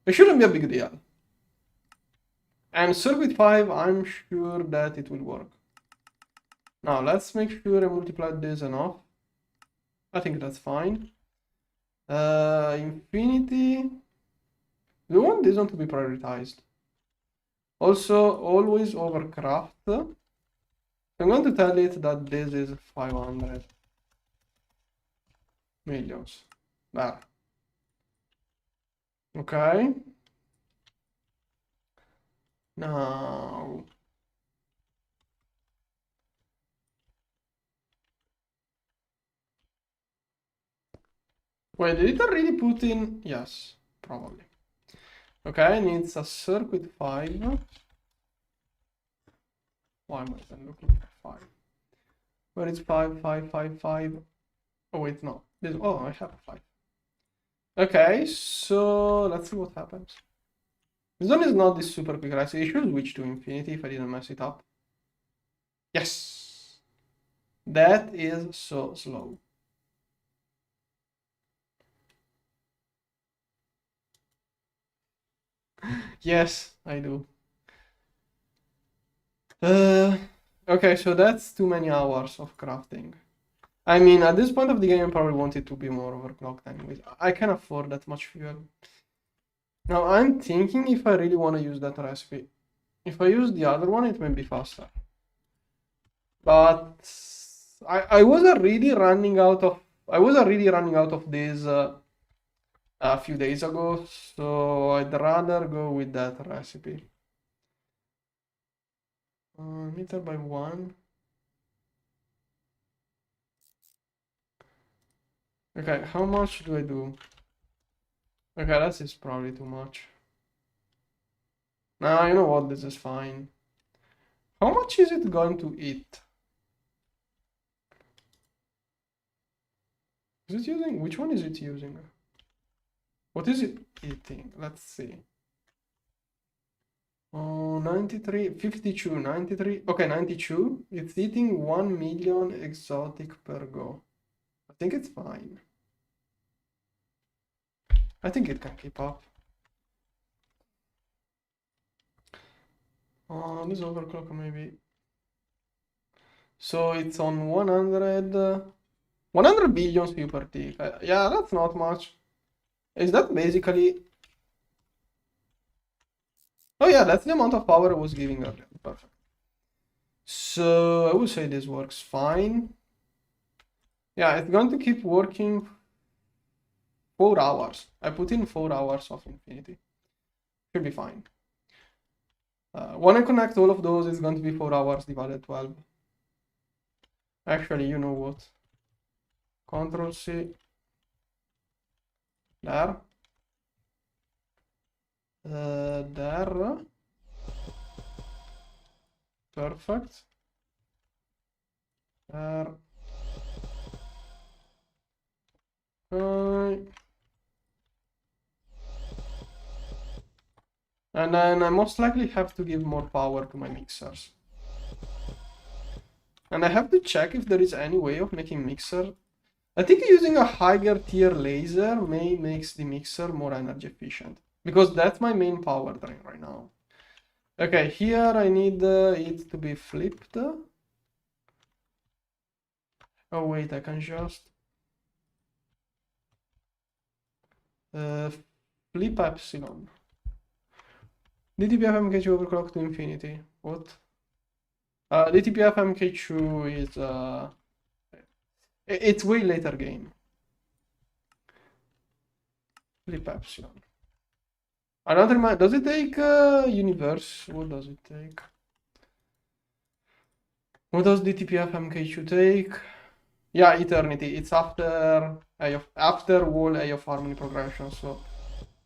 it shouldn't be a big deal. And circuit 5, I'm sure that it will work. Now, let's make sure I multiply this enough. I think that's fine. Infinity. We want this one to be prioritized. Also, always overcraft. I'm going to tell it that this is 500 millions. There. Okay. Now. Wait, did it already put in? Yes, probably. Okay, needs a circuit 5. Why am I then looking for 5? Where is 5, 5, 5, 5? Oh, wait, no. This, oh, I have a 5. Okay, so let's see what happens. This one is not this super quick, right? So it should switch to infinity if I didn't mess it up. Yes! That is so slow. Yes, I do. Okay, so that's too many hours of crafting. I mean, at this point of the game, I probably want it to be more overclocked anyways. I can afford that much fuel. Now, I'm thinking if I really want to use that recipe. If I use the other one, it may be faster. But I was already running out of this a few days ago, so I'd rather go with that recipe. Meter by 1. Okay, how much do I do? Okay, that is probably too much. Nah, you know what? This is fine. How much is it going to eat? Is it using? Which one is it using? What is it eating? Let's see. Oh, 93, 52, 93. Okay, 92. It's eating 1 million exotic per go. I think it's fine. I think it can keep up. This overclock maybe. So it's on 100 billion CPU per tick. Yeah, that's not much. Is that basically... Oh yeah, that's the amount of power I was giving earlier. Perfect. So I would say this works fine. Yeah, it's going to keep working 4 hours. I put in 4 hours of infinity. Should be fine. When I connect all of those, it's going to be 4 hours divided 12. Actually, you know what? Control C. There. There. Perfect. There. Okay. And then I most likely have to give more power to my mixers. And I have to check if there is any way of making mixer. I think using a higher tier laser makes the mixer more energy efficient. Because that's my main power drain right now. Okay, here I need it to be flipped. Oh wait, I can just flip epsilon. DTPF MK2 overclock to infinity. What? DTPF MK2 is it's way later game. Flip epsilon. I don't remember. Does it take universe? What does it take? What does DTPF MK2 take? Yeah, eternity. It's after wall A of harmony progression, so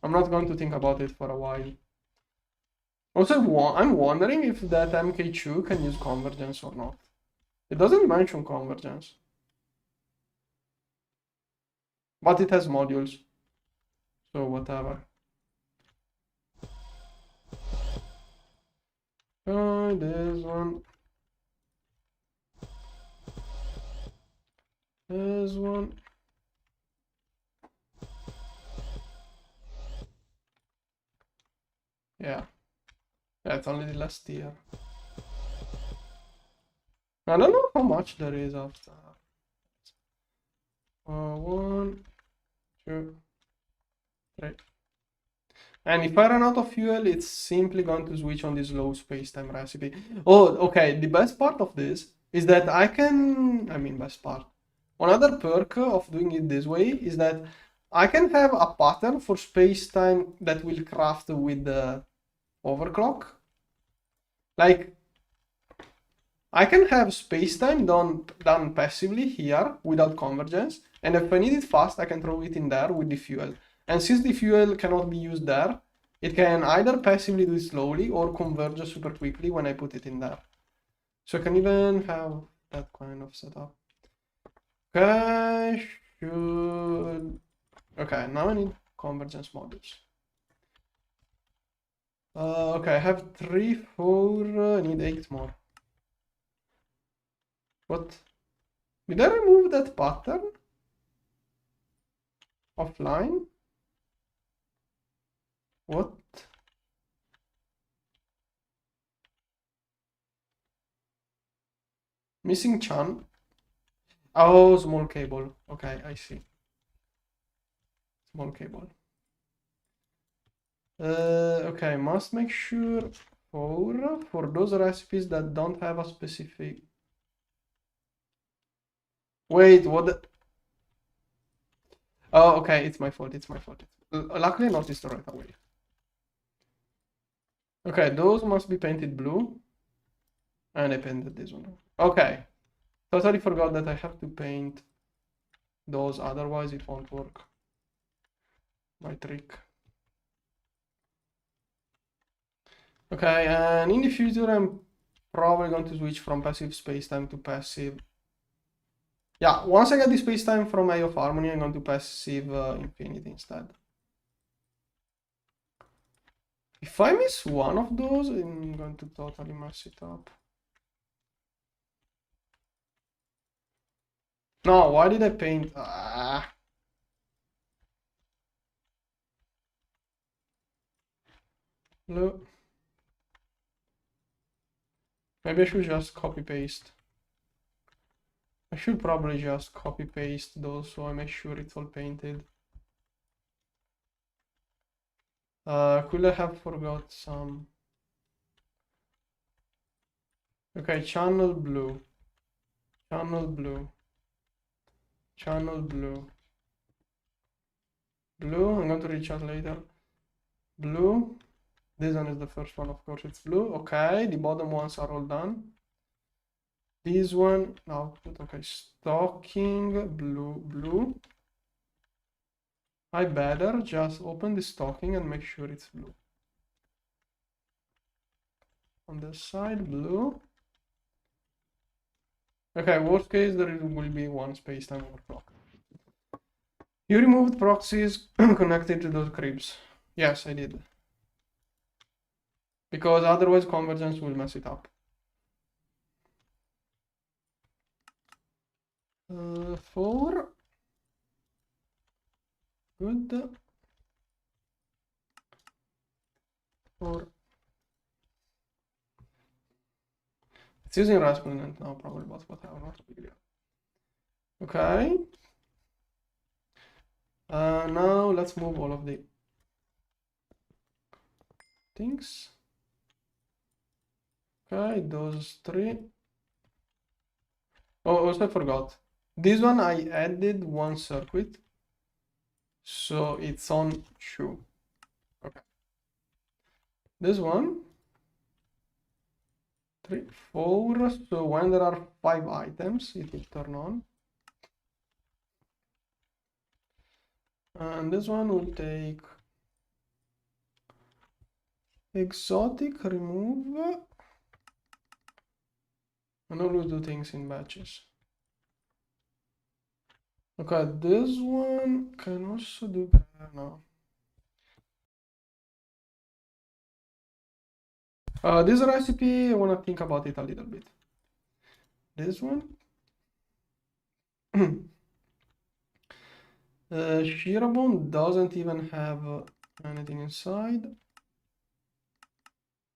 I'm not going to think about it for a while. Also, I'm wondering if that MK2 can use convergence or not. It doesn't mention convergence. But it has modules. So whatever. This one. This one. Yeah. That's only the last tier. I don't know how much there is after. 1, 2, 3. And if I run out of fuel, it's simply going to switch on this low space-time recipe. Oh, okay. The best part of this is that I mean, best part. Another perk of doing it this way is that I can have a pattern for space-time that will craft with the overclock. Like, I can have space-time done passively here without convergence, and if I need it fast, I can throw it in there with the fuel. And since the fuel cannot be used there, it can either passively do it slowly or converge super quickly when I put it in there. So I can even have that kind of setup. Okay, okay, now I need convergence modules. Okay, I have 3, 4, I need 8 more. What? Did I remove that pattern? Offline? What? Missing Chan? Oh, small cable. Okay, I see. Small cable. Okay, must make sure for those recipes that don't have a specific... Wait, what the... Oh, okay, it's my fault, it's my fault. Luckily I noticed right away. Okay, those must be painted blue. And I painted this one. Okay. Totally forgot that I have to paint those, otherwise it won't work. My trick. Okay, and in the future I'm probably going to switch from passive spacetime to passive. Yeah, once I get the spacetime from Eye of Harmony, I'm going to passive infinity instead. If I miss one of those, I'm going to totally mess it up. No, why did I paint? Look. Maybe I should just copy paste. I should probably just copy paste those so I make sure it's all painted. Could I have forgot some? Okay, channel blue. Channel blue. Channel blue. Blue, I'm going to reach out later. Blue. This one is the first one, of course, it's blue. Okay, the bottom ones are all done. This one, output, okay, stocking, blue, blue. I better just open the stocking and make sure it's blue. On the side, blue. Okay, worst case, there will be one space-time overclock. You removed proxies connected to those cribs. Yes, I did. Because otherwise convergence will mess it up. 4. Good. 4. It's using Rasmussen now, probably, but whatever, not a big deal. Okay. Now let's move all of the things. Okay, those 3. Oh, also I forgot. This one I added one circuit, so it's on 2. Okay. This one, 3, 4. So when there are 5 items, it will turn on. And this one will take exotic, remove, and always do things in batches. Okay, this one can also do no. This recipe, I want to think about it a little bit. This one. Shear bond doesn't even have anything inside.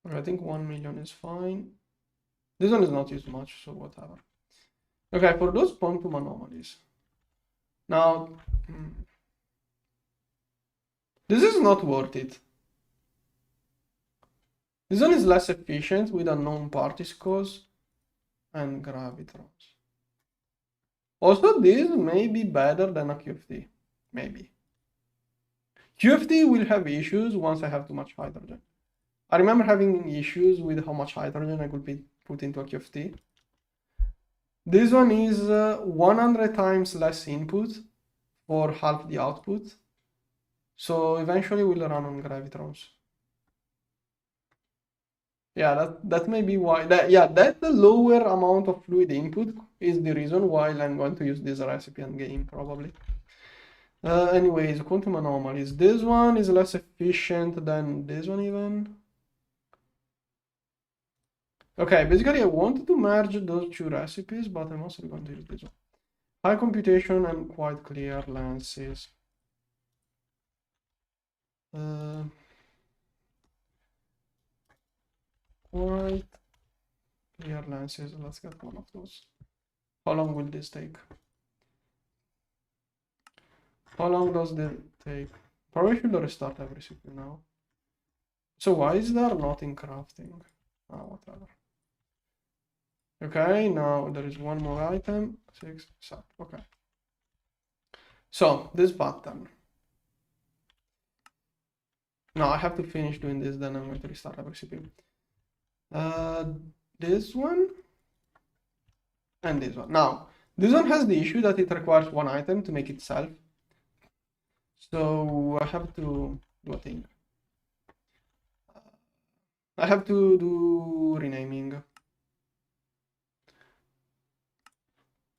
I think 1 million is fine. This one is not used much, so whatever. Okay, for those quantum anomalies. Now, this is not worth it. This one is less efficient with unknown particles and gravitrons. Also, this may be better than a QFT. Maybe. QFT will have issues once I have too much hydrogen. I remember having issues with how much hydrogen I could be put into a QFT. This one is 100 times less input for half the output. So eventually we'll run on gravitrons. Yeah, that may be why. That the lower amount of fluid input is the reason why I'm going to use this recipe and game probably. Anyways, quantum anomalies. This one is less efficient than this one even. Okay, basically I wanted to merge those two recipes, but I'm also going to use this one. High computation and quite clear lenses. Quite clear lenses. Let's get one of those. How long will this take? How long does this take? Probably should restart every CPU now. So why is there not in crafting? Oh, whatever. Okay, now there is one more item. 6, 7. Okay. So this button. Now I have to finish doing this, then I'm going to restart every CPU. This one and this one. Now, this one has the issue that it requires one item to make itself. So I have to do a thing. I have to do renaming.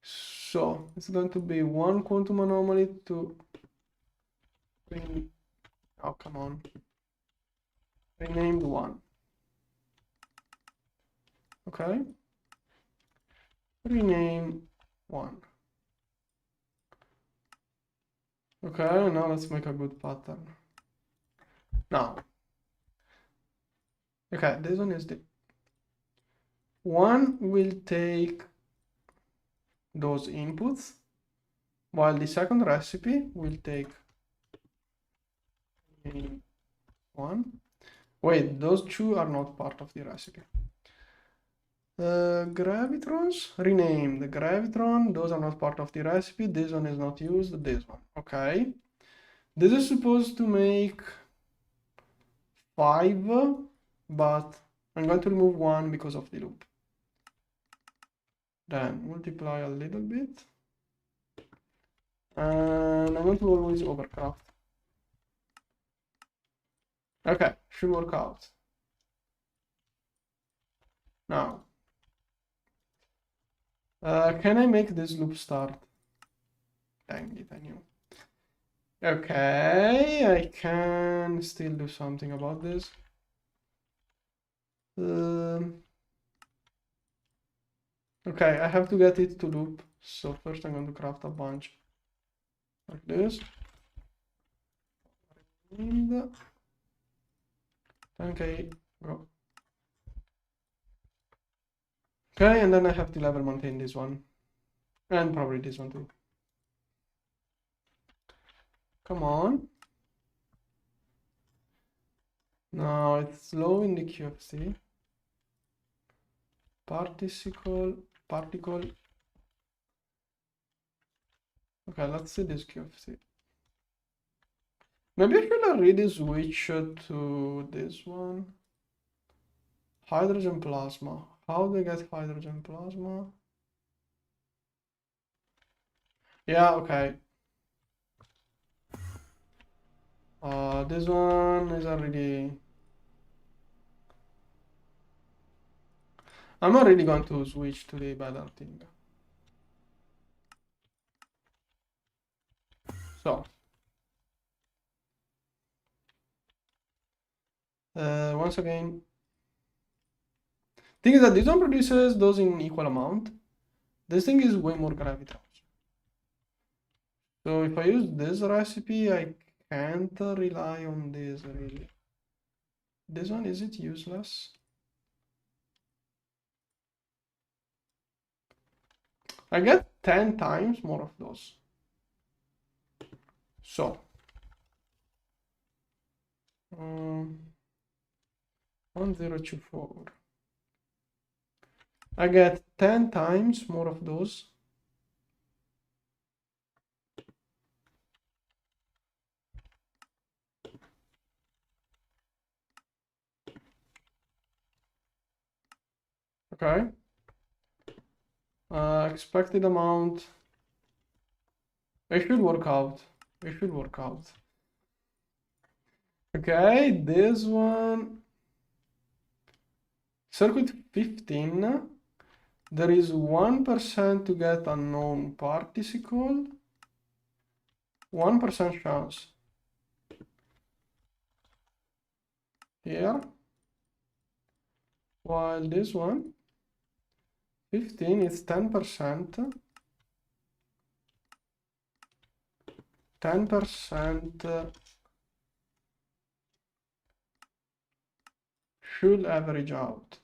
So it's going to be one quantum anomaly to oh, come on. Renamed one. Okay. Rename one. Okay, now let's make a good pattern. Now. Okay, this one is the one will take those inputs, while the second recipe will take one. Wait, those two are not part of the recipe. Gravitrons, rename the gravitron. Those are not part of the recipe. This one is not used. This one, okay. This is supposed to make 5, but I'm going to remove 1 because of the loop. Then multiply a little bit. And I'm going to always overcraft. Okay, should work out. Now, can I make this loop start? Dang it, I knew. Okay, I can still do something about this. Okay, I have to get it to loop. So first I'm going to craft a bunch like this. And 10k, go. Okay, and then I have to level maintain this one. And probably this one too. Come on. No, it's slow in the QFC. Particle. Okay, let's see this QFC. Maybe I should really switch to this one. Hydrogen plasma. How do I get hydrogen plasma? Yeah, okay. This one is already... I'm not really going to switch to the better thing. So. Once again. Thing is that this one produces those in equal amount. This thing is way more gravitrons. So if I use this recipe, I can't rely on this really. This one, is it useless? I get 10 times more of those. So 1024. I get 10 times more of those. Okay. Expected amount. It should work out. It should work out. Okay, this one. Circuit 15. There is 1% to get unknown particle. 1% chance. Here. While this one, 15 is 10%. 10% should average out.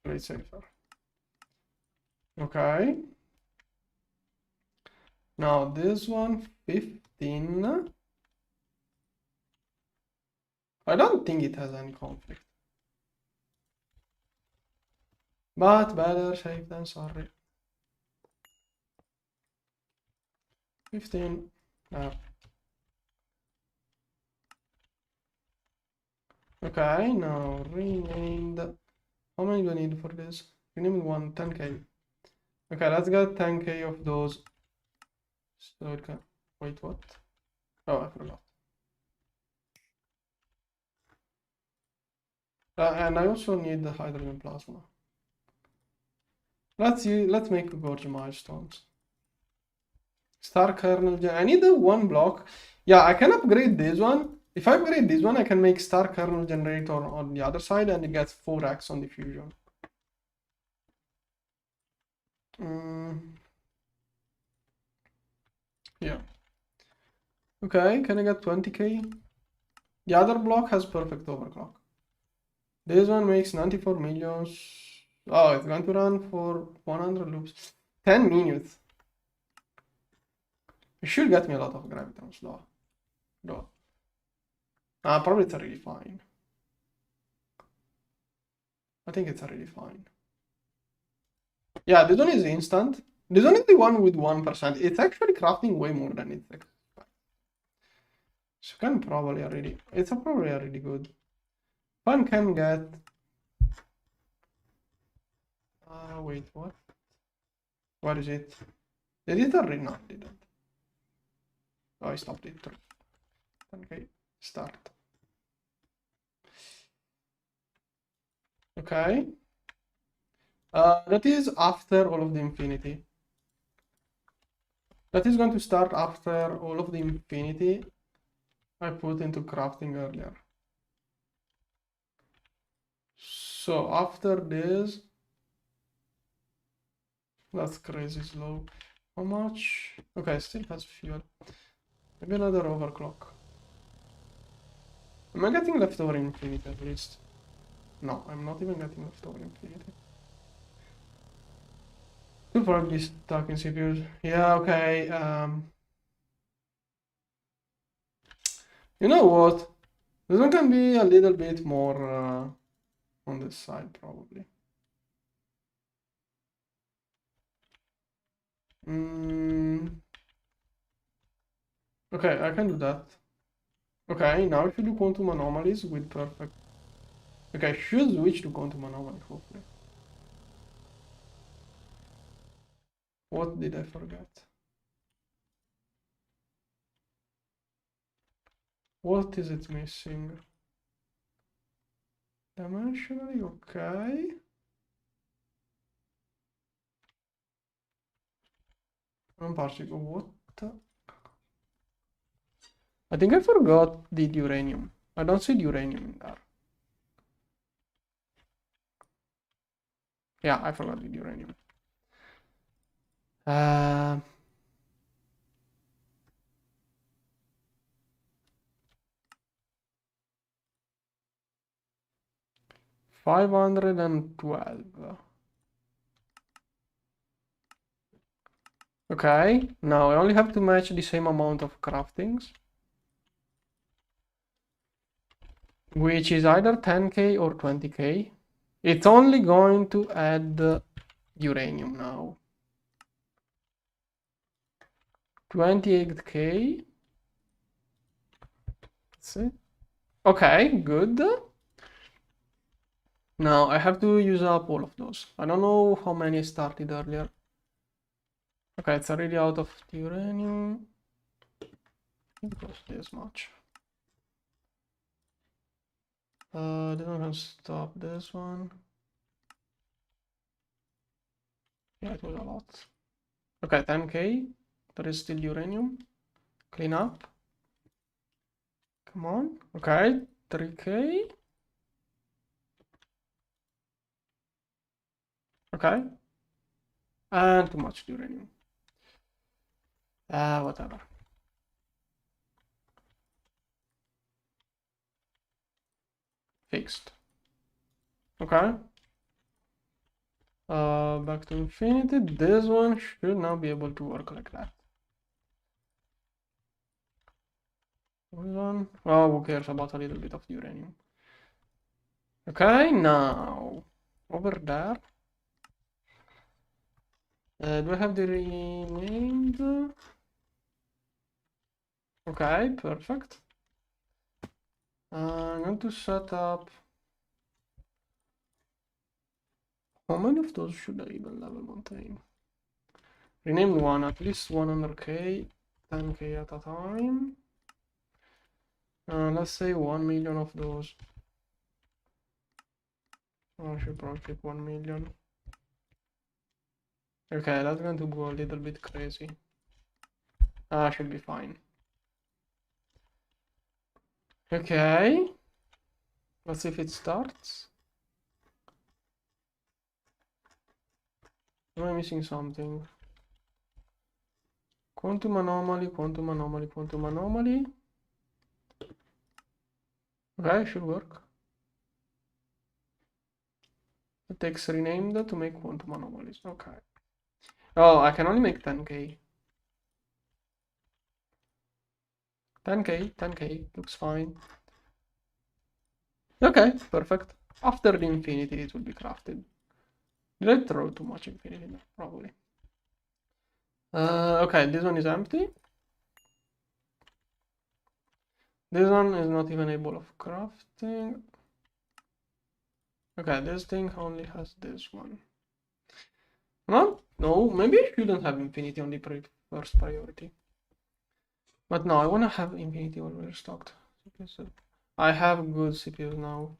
Play safer. Okay. Now this one, 15. I don't think it has any conflict. But better safe than sorry. 15. Okay, now renamed. How many do I need for this? Renamed one, 10k. Okay, let's get 10k of those. So it can. Wait, what? Oh, I forgot. And I also need the hydrogen plasma. Let's make gorge milestones. Star kernel. I need the one block. Yeah, I can upgrade this one. If I upgrade this one, I can make star kernel generator on the other side, and it gets 4x on diffusion. Yeah. Okay, can I get 20k? The other block has perfect overclock. This one makes 94 millions. Oh, it's going to run for 100 loops. 10 minutes. It should get me a lot of gravitons though. Probably it's already fine. I think it's already fine. Yeah, this one is instant. This one is the one with 1%. It's actually crafting way more than it's expected. So can probably already. It's probably already good. One can get. Wait, what? What is it? Did it already? No, it didn't. Oh, I stopped it. Okay, start. Okay. That is after all of the infinity. That is going to start after all of the infinity I put into crafting earlier. So after this, that's crazy slow. How much? Okay, still has fuel. Maybe another overclock. Am I getting leftover infinity at least? No, I'm not even getting leftover infinity. Could probably be stuck in CPUs. Yeah, okay. You know what? This one can be a little bit more on this side, probably. Okay, I can do that. Okay, now if you do quantum anomalies with perfect. Okay, I should switch to quantum anomaly, hopefully. What did I forget? What is it missing? Dimensionally, okay. Non-particle, what? I think I forgot the uranium. I don't see the uranium in there. Yeah, I forgot the uranium. Uh, 512. Okay, now I only have to match the same amount of craftings, which is either 10k or 20k. It's only going to add uranium now. 28k. That's it. Okay, good. Now I have to use up all of those. I don't know how many I started earlier. Okay, it's already out of the uranium. It costs this much. Then I'm gonna stop this one. Yeah, it was a lot. Okay, 10k. There is still uranium. Clean up. Come on. Okay, 3k. Okay. And too much uranium. Whatever. Fixed. Okay. Back to infinity. This one should now be able to work like that. This one. Oh, who cares about a little bit of uranium? Okay, now over there. Do I have the renamed? Okay, perfect. I'm going to set up. How many of those should I even level maintain? Rename one, at least 100k, 10k at a time. Let's say 1 million of those. I should probably pick 1 million. Okay, that's going to go a little bit crazy. Should be fine. Okay. Let's see if it starts. Am I missing something? Quantum anomaly, quantum anomaly, quantum anomaly. Okay, should work. It takes renamed to make quantum anomalies. Okay. Oh, I can only make 10k. 10k, 10k, looks fine. Okay, perfect. After the infinity, it will be crafted. Did I throw too much infinity? No, probably. Okay, this one is empty. This one is not even able of crafting. Okay, this thing only has this one. No, maybe I shouldn't have infinity on the first priority. But no, I want to have infinity always stocked. I have good CPUs now.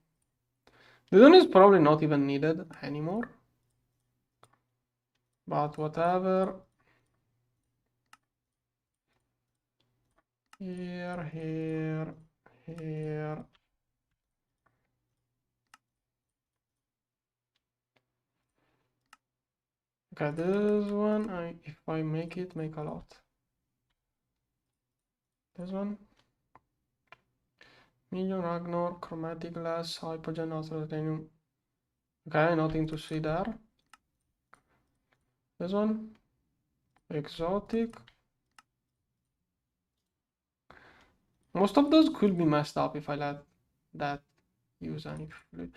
This one is probably not even needed anymore. But whatever. Here, here, here. Okay, this one, if I make it, make a lot. This one. Million, Ragnar, chromatic glass, hypogen, titanium. Okay, nothing to see there. This one. Exotic. Most of those could be messed up if I let that use any fluid.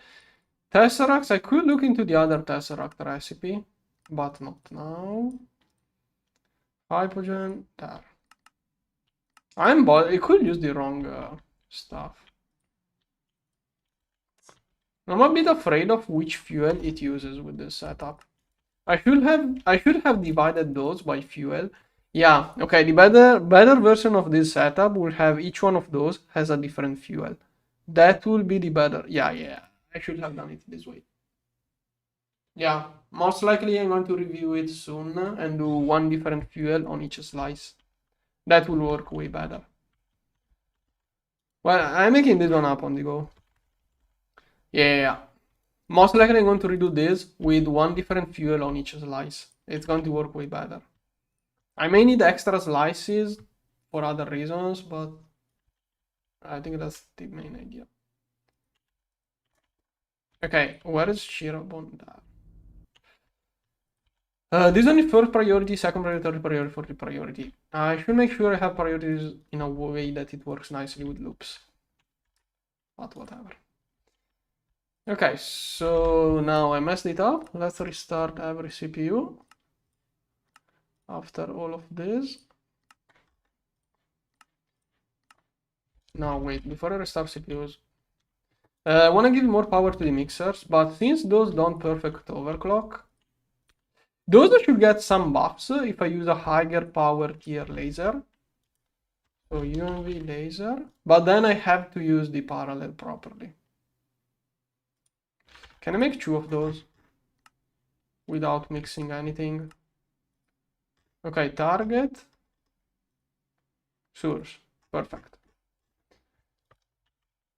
Tesseracts, I could look into the other Tesseract recipe, but not now. Hypogen, there. I could use the wrong stuff. I'm a bit afraid of which fuel it uses with this setup. I should have divided those by fuel. Yeah, okay, the better version of this setup will have each one of those has a different fuel. That will be the better. Yeah. I should have done it this way. Yeah, most likely I'm going to review it soon and do one different fuel on each slice. That will work way better. Well, I'm making this one up on the go. Yeah. Most likely I'm going to redo this with one different fuel on each slice. It's going to work way better. I may need extra slices for other reasons, but I think that's the main idea. Okay, where is Shirobon? This one is first priority, second priority, third priority, fourth priority. I should make sure I have priorities in a way that it works nicely with loops. But whatever. Okay, so now I messed it up. Let's restart every CPU. After all of this. Now wait, before I restart CPUs. I want to give more power to the mixers, but since those don't perfect overclock, those should get some buffs if I use a higher power tier laser. So UMV laser, but then I have to use the parallel properly. Can I make 2 of those without mixing anything? Okay, target, source, perfect.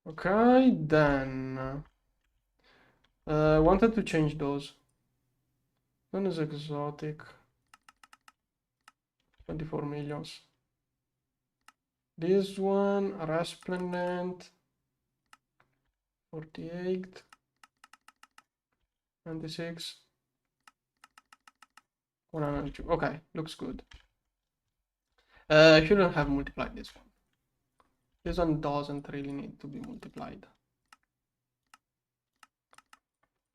Okay, then wanted to change those. One is exotic, 24 millions. This one, resplendent, 48, 96, 102. Okay, looks good. I shouldn't have multiplied this one. This one doesn't really need to be multiplied.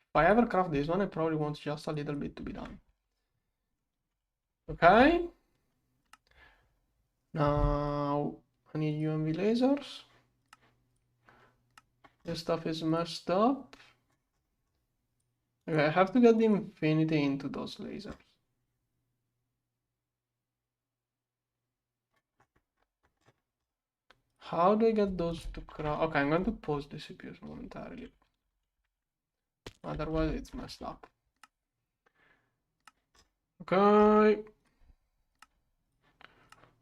If I ever craft this one, I probably want just a little bit to be done. Okay. Now I need UMV lasers. This stuff is messed up. Okay, I have to get the infinity into those lasers. How do I get those to craft? Okay, I'm going to pause the CPUs momentarily. Otherwise, it's messed up. Okay.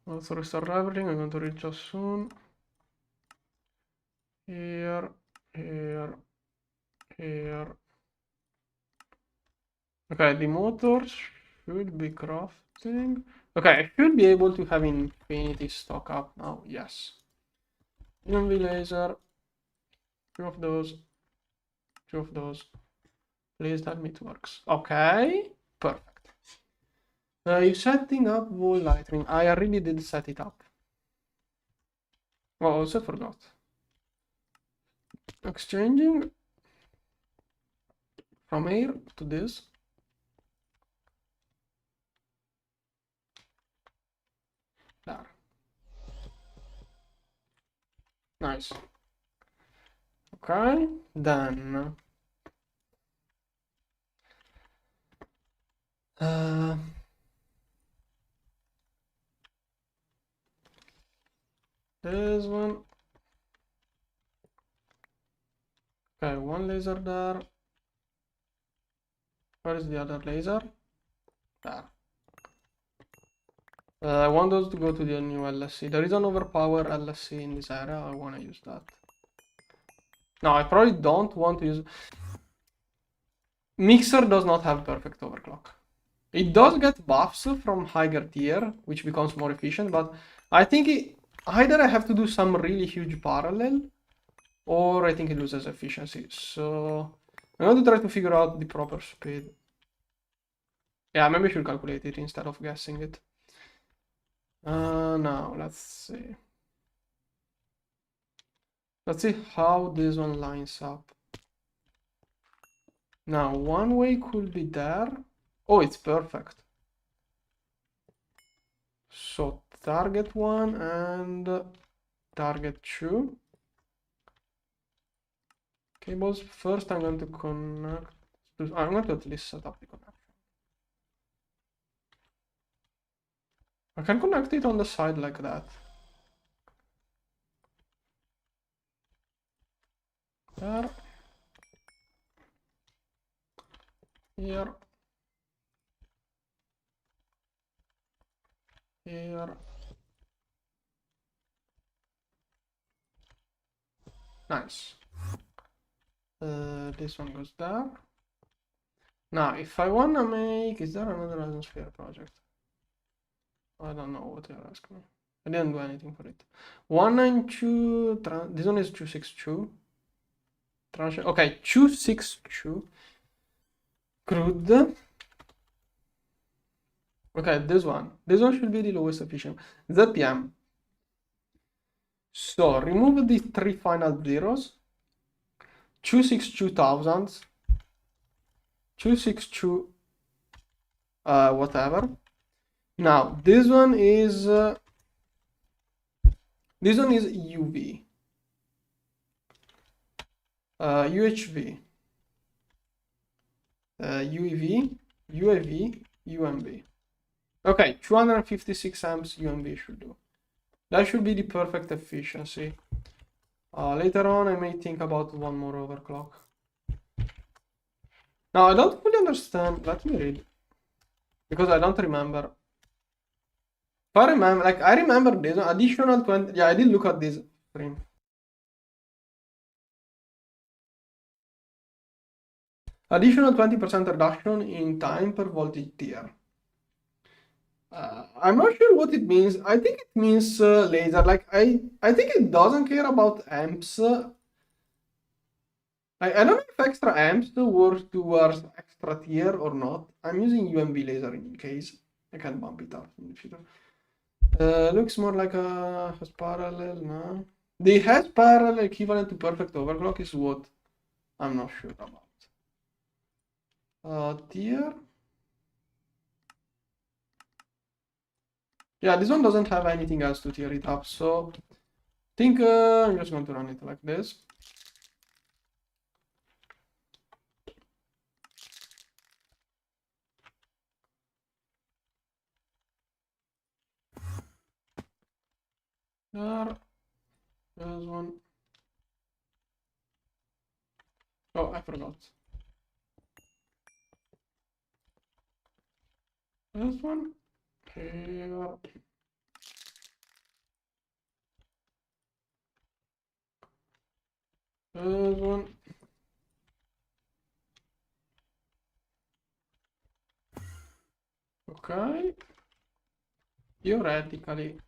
Let's restart everything. I'm going to reach us soon. Here, here, here. Okay, the motors should be crafting. Okay, I should be able to have infinity stock up now. Yes. UMV laser. 2 of those. 2 of those. Please tell me it works. Okay, perfect. You're setting up wall lighting. I really did set it up. Oh, also forgot. Exchanging from here to this. There. Nice. Okay, then. This one. Okay, one laser there. Where is the other laser? There. I want those to go to the new LSC. There is an overpowered LSC in this area. I want to use that. No, I probably don't want to use... Mixer does not have perfect overclock. It does get buffs from higher tier, which becomes more efficient, but I think either I have to do some really huge parallel, or I think it loses efficiency. So I'm going to try to figure out the proper speed. Yeah, maybe I should calculate it instead of guessing it. Now, let's see. Let's see how this one lines up. Now, one way could be there. Oh, it's perfect. So, target 1 and target 2. Cables. First, I'm going to connect. I'm going to at least set up the connection. I can connect it on the side like that. There. Here. Here. Nice. This one goes there. Now, if I wanna make, is there another atmosphere project? I don't know what you're asking me. I didn't do anything for it. 192, this one is 262. Okay, 262. Crude. Okay, this one. This one should be the lowest efficient. ZPM. So remove the three final zeros. 262 thousands. 262 whatever. Now this one is UV. UHV. UEV, UAV, UMV. Okay, 256 amps UMV should do. That should be the perfect efficiency. Later on, I may think about one more overclock. Now, I don't fully understand. Let me read. Because I don't remember. If I remember, like, I remember this one, additional 20. Yeah, I did look at this stream. Additional 20% reduction in time per voltage tier. I'm not sure what it means. I think it means laser. Like, I think it doesn't care about amps. I don't know if extra amps work towards extra tier or not. I'm using UMV laser in case. I can bump it up in the future. Looks more like a has parallel, no? The has parallel equivalent to perfect overclock is what I'm not sure about. Tier. Yeah, this one doesn't have anything else to tier it up, so I think I'm just going to run it like this. There's one. Oh, I forgot. There's one. Here. There's one. Okay. Theoretically.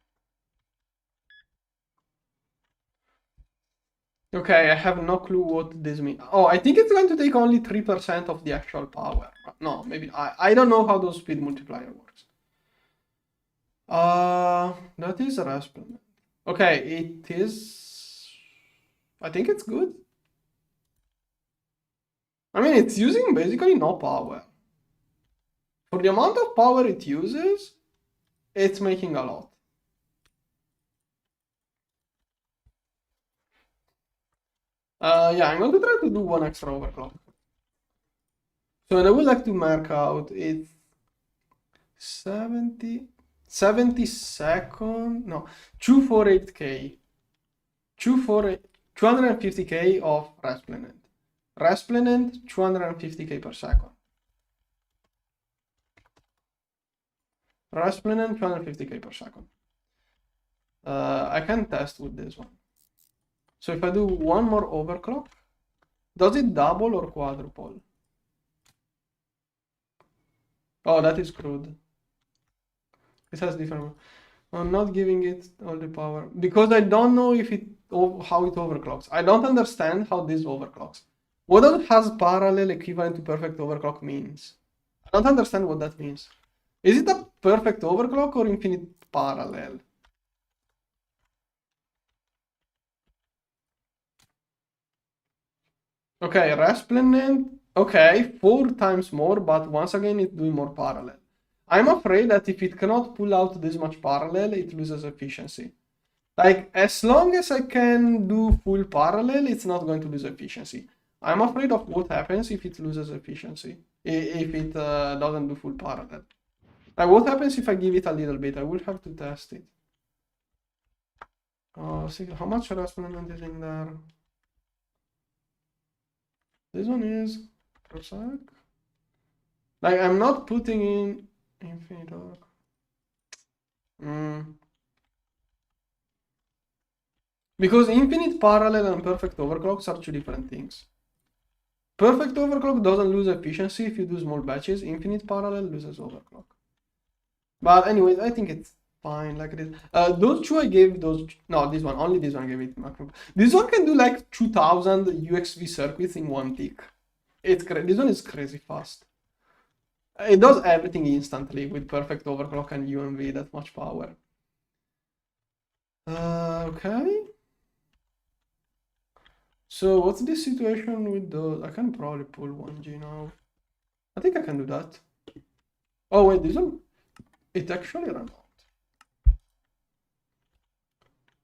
Okay, I have no clue what this means. Oh, I think it's going to take only 3% of the actual power. No, maybe I don't know how those speed multiplier works. That is Raspberry. Okay, it is. I think it's good. I mean, it's using basically no power. For the amount of power it uses, it's making a lot. Yeah, I'm going to try to do one extra overclock. So I would like to mark out it's 70 second, no, 248K. 250K of Resplendent. Resplendent, 250K per second. Resplendent, 250K per second. I can test with this one. So if I do one more overclock, does it double or quadruple? Oh, that is crude. It has different. I'm not giving it all the power because I don't know if it how it overclocks. I don't understand how this overclocks. What does has parallel equivalent to perfect overclock means? I don't understand what that means. Is it a perfect overclock or infinite parallel? Okay, Resplendent. Okay, 4 times more, but once again it's doing more parallel. I'm afraid that if it cannot pull out this much parallel, it loses efficiency. Like, as long as I can do full parallel, it's not going to lose efficiency. I'm afraid of what happens if it loses efficiency, if it doesn't do full parallel. Like, what happens if I give it a little bit? I will have to test it. See, how much Resplendent is in there? This one is per sec. Like, I'm not putting in infinite arc. Because infinite parallel and perfect overclocks are two different things. Perfect overclock doesn't lose efficiency if you do small batches. Infinite parallel loses overclock. But anyways, I think fine like this. Those two I gave those. No, this one, only this one I gave it maximum. This one can do like 2000 UXV circuits in one tick. It's this one is crazy fast. It does everything instantly with perfect overclock and UMV, that much power. Okay. So what's the situation with those? I can probably pull 1G now. I think I can do that. Oh wait, this one, it actually ran out.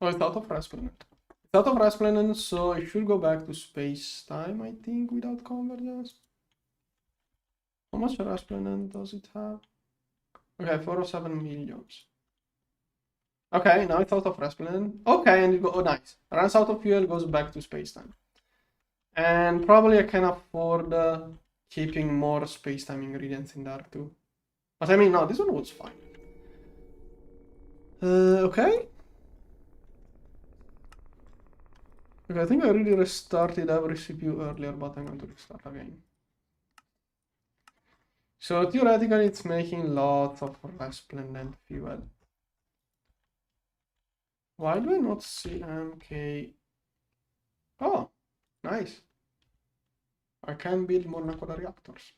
Oh, it's out of Resplendent. It's out of Resplendent, so it should go back to space time, I think, without convergence. How much Resplendent does it have? Okay, 407 millions. Okay, now it's out of Resplendent. Okay, and it goes, oh nice. Runs out of fuel, goes back to space-time. And probably I can afford keeping more space-time ingredients in there too. But I mean, no, this one was fine. Okay. Okay, I think I already restarted every CPU earlier, but I'm going to restart again. So theoretically, it's making lots of Resplendent fuel. Why do I not see MK? Oh, nice. I can build more Nakoda reactors.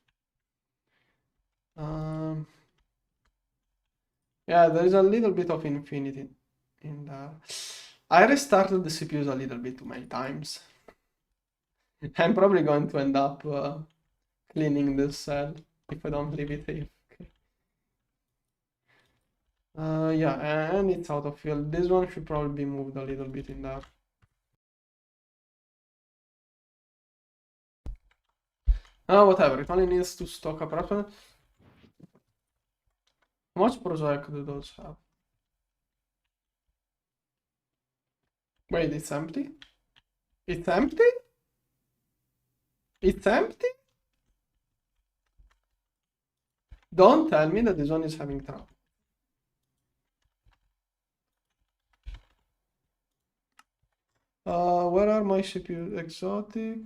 Yeah, there is a little bit of infinity in there. I restarted the CPUs a little bit too many times. I'm probably going to end up cleaning this cell if I don't leave it AFK. Yeah, and it's out of fuel. This one should probably be moved a little bit in there. Whatever, it only needs to stock up reference. How much prosaic do those have? Wait, it's empty? It's empty? It's empty? Don't tell me that this one is having trouble. Where are my CPU? Exotic.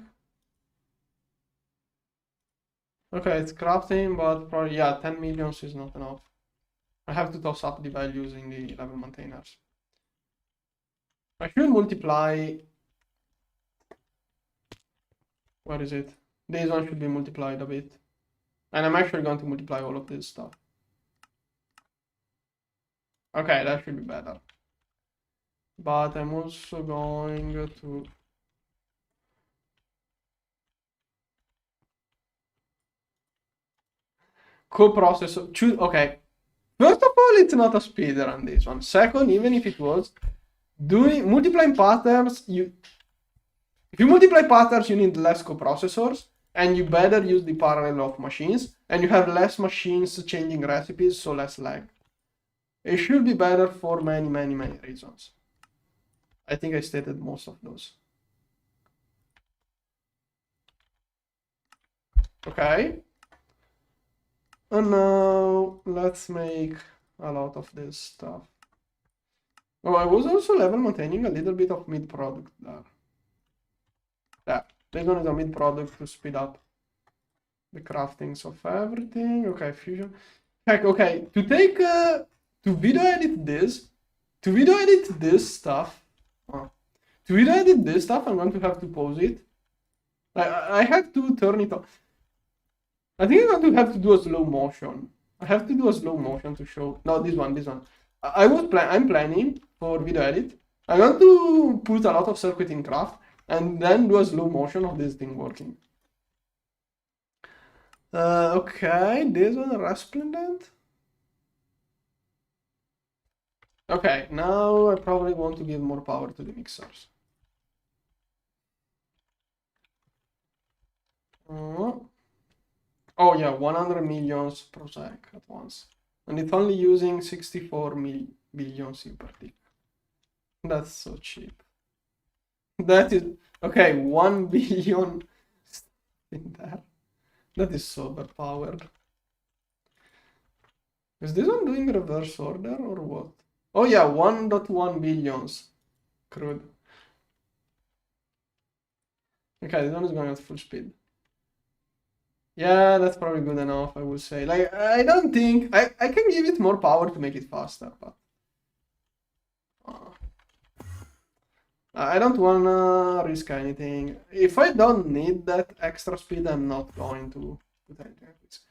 Okay, it's crafting, but probably, yeah, 10 millions is not enough. I have to toss up the values in the level maintainers. I should multiply. Where is it? This one should be multiplied a bit. And I'm actually going to multiply all of this stuff. Okay, that should be better. But I'm also going to... Co-processor. Okay. First of all, it's not a speeder on this one. Second, even if it was, doing multiplying patterns, if you multiply patterns, you need less coprocessors, and you better use the parallel of machines, and you have less machines changing recipes, so less lag. It should be better for many, many, many reasons. I think I stated most of those. Okay. And now let's make a lot of this stuff. Oh, I was also level maintaining a little bit of mid product there. Yeah, this one is a mid product to speed up the craftings of everything. Okay, fusion. Heck, okay, to take to video edit this stuff. To video edit this stuff, I'm going to have to pause it. I have to turn it on. I think I'm going to have to do a slow motion. I have to do a slow motion to show. No, this one. I'm planning for video edit. I'm going to put a lot of circuit in craft and then do a slow motion of this thing working. Okay, this one resplendent. Okay, now I probably want to give more power to the mixers. Oh yeah, 100 millions per sec at once. And it's only using 64 billions in per tick. That's so cheap. That is, okay, 1 billion in there. That is so overpowered. Is this one doing reverse order or what? Oh yeah, 1.1 billions crude. Okay, this one is going at full speed. Yeah, that's probably good enough, I would say. Like, I don't think... I can give it more power to make it faster, but I don't wanna risk anything. If I don't need that extra speed, I'm not going to put anything at risk.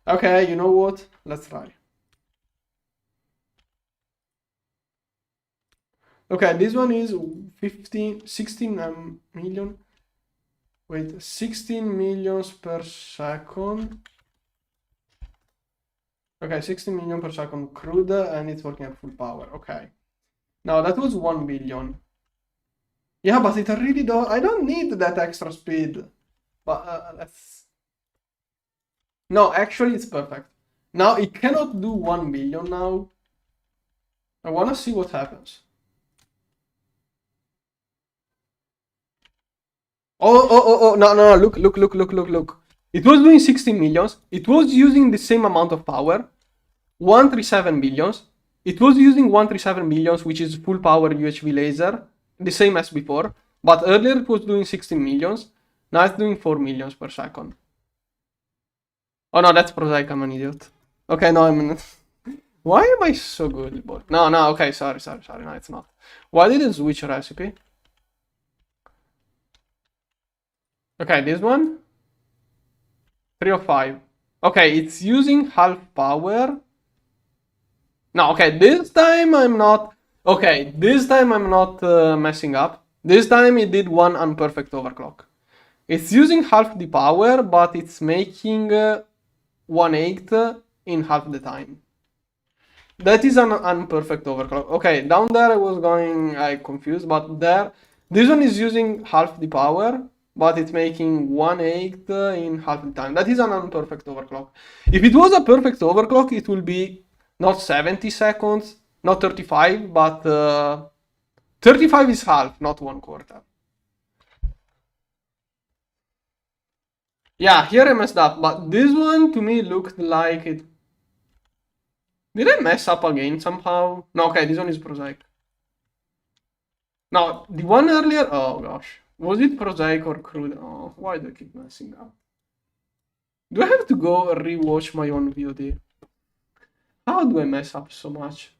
Okay, you know what? Let's try. Okay, this one is 16 million. Wait, 16 millions per second. Okay, 16 million per second crude, and it's working at full power. Okay. Now that was 1 billion. Yeah, but it really don't. I don't need that extra speed. But let's. No, actually, it's perfect. Now it cannot do 1 billion now. I wanna see what happens. Oh, no, no, look. It was doing 16 millions. It was using the same amount of power, 137 billions. It was using 137 billions, which is full power UHV laser, the same as before. But earlier it was doing 16 millions. Now it's doing 4 millions per second. Oh no, that's prosaic. I'm an idiot. Okay, no, I'm. Why am I so good? No, okay, sorry. No, it's not. Why did it switch recipe? Okay, this one. 305. Okay, it's using half power. No, okay, this time I'm not. Okay, this time I'm not messing up. This time it did one unperfect overclock. It's using half the power, but it's making 1/8 in half the time. That is an unperfect overclock. Okay, down there I was going confused, but there, this one is using half the power, but it's making 1/8 in half the time. That is an unperfect overclock. If it was a perfect overclock, it will be not 70 seconds, not 35, but 35 is half, not 1/4. Yeah, here I messed up, but this one to me looked like it. Did I mess up again somehow? No, okay, this one is prosaic. Now, the one earlier, oh gosh. Was it prosaic or crude? Oh, why do I keep messing up? Do I have to go rewatch my own VOD? How do I mess up so much?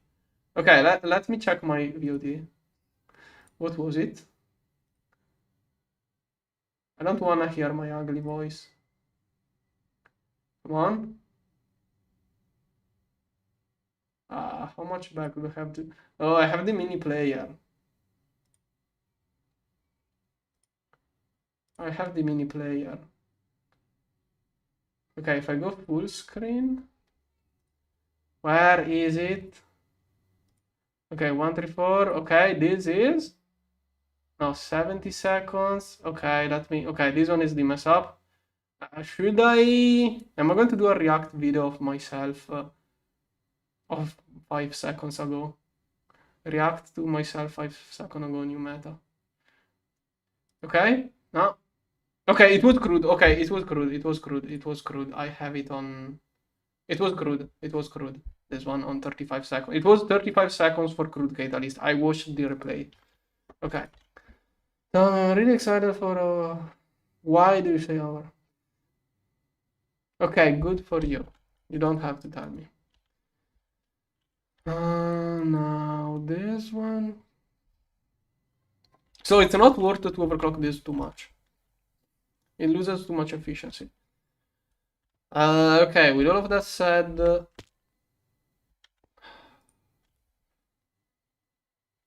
Okay, let me check my VOD. What was it? I don't wanna hear my ugly voice. Come on. How much back do I have to? Oh, I have the mini player. I have the mini player. Okay, if I go full screen, where is it? Okay, 134. Okay, this is now 70 seconds. Okay, that means okay, this one is the mess up. Should I? Am I going to do a react video of myself of 5 seconds ago? React to myself 5 seconds ago, new meta. Okay, no. Okay, it was crude. Okay, it was crude. I have it on. It was crude. This one on 35 seconds. It was 35 seconds for crude catalyst. I watched the replay. Okay. So I'm really excited for. Why do you say our? Okay, good for you. You don't have to tell me. Now this one. So it's not worth it to overclock this too much. It loses too much efficiency. Okay, with all of that said,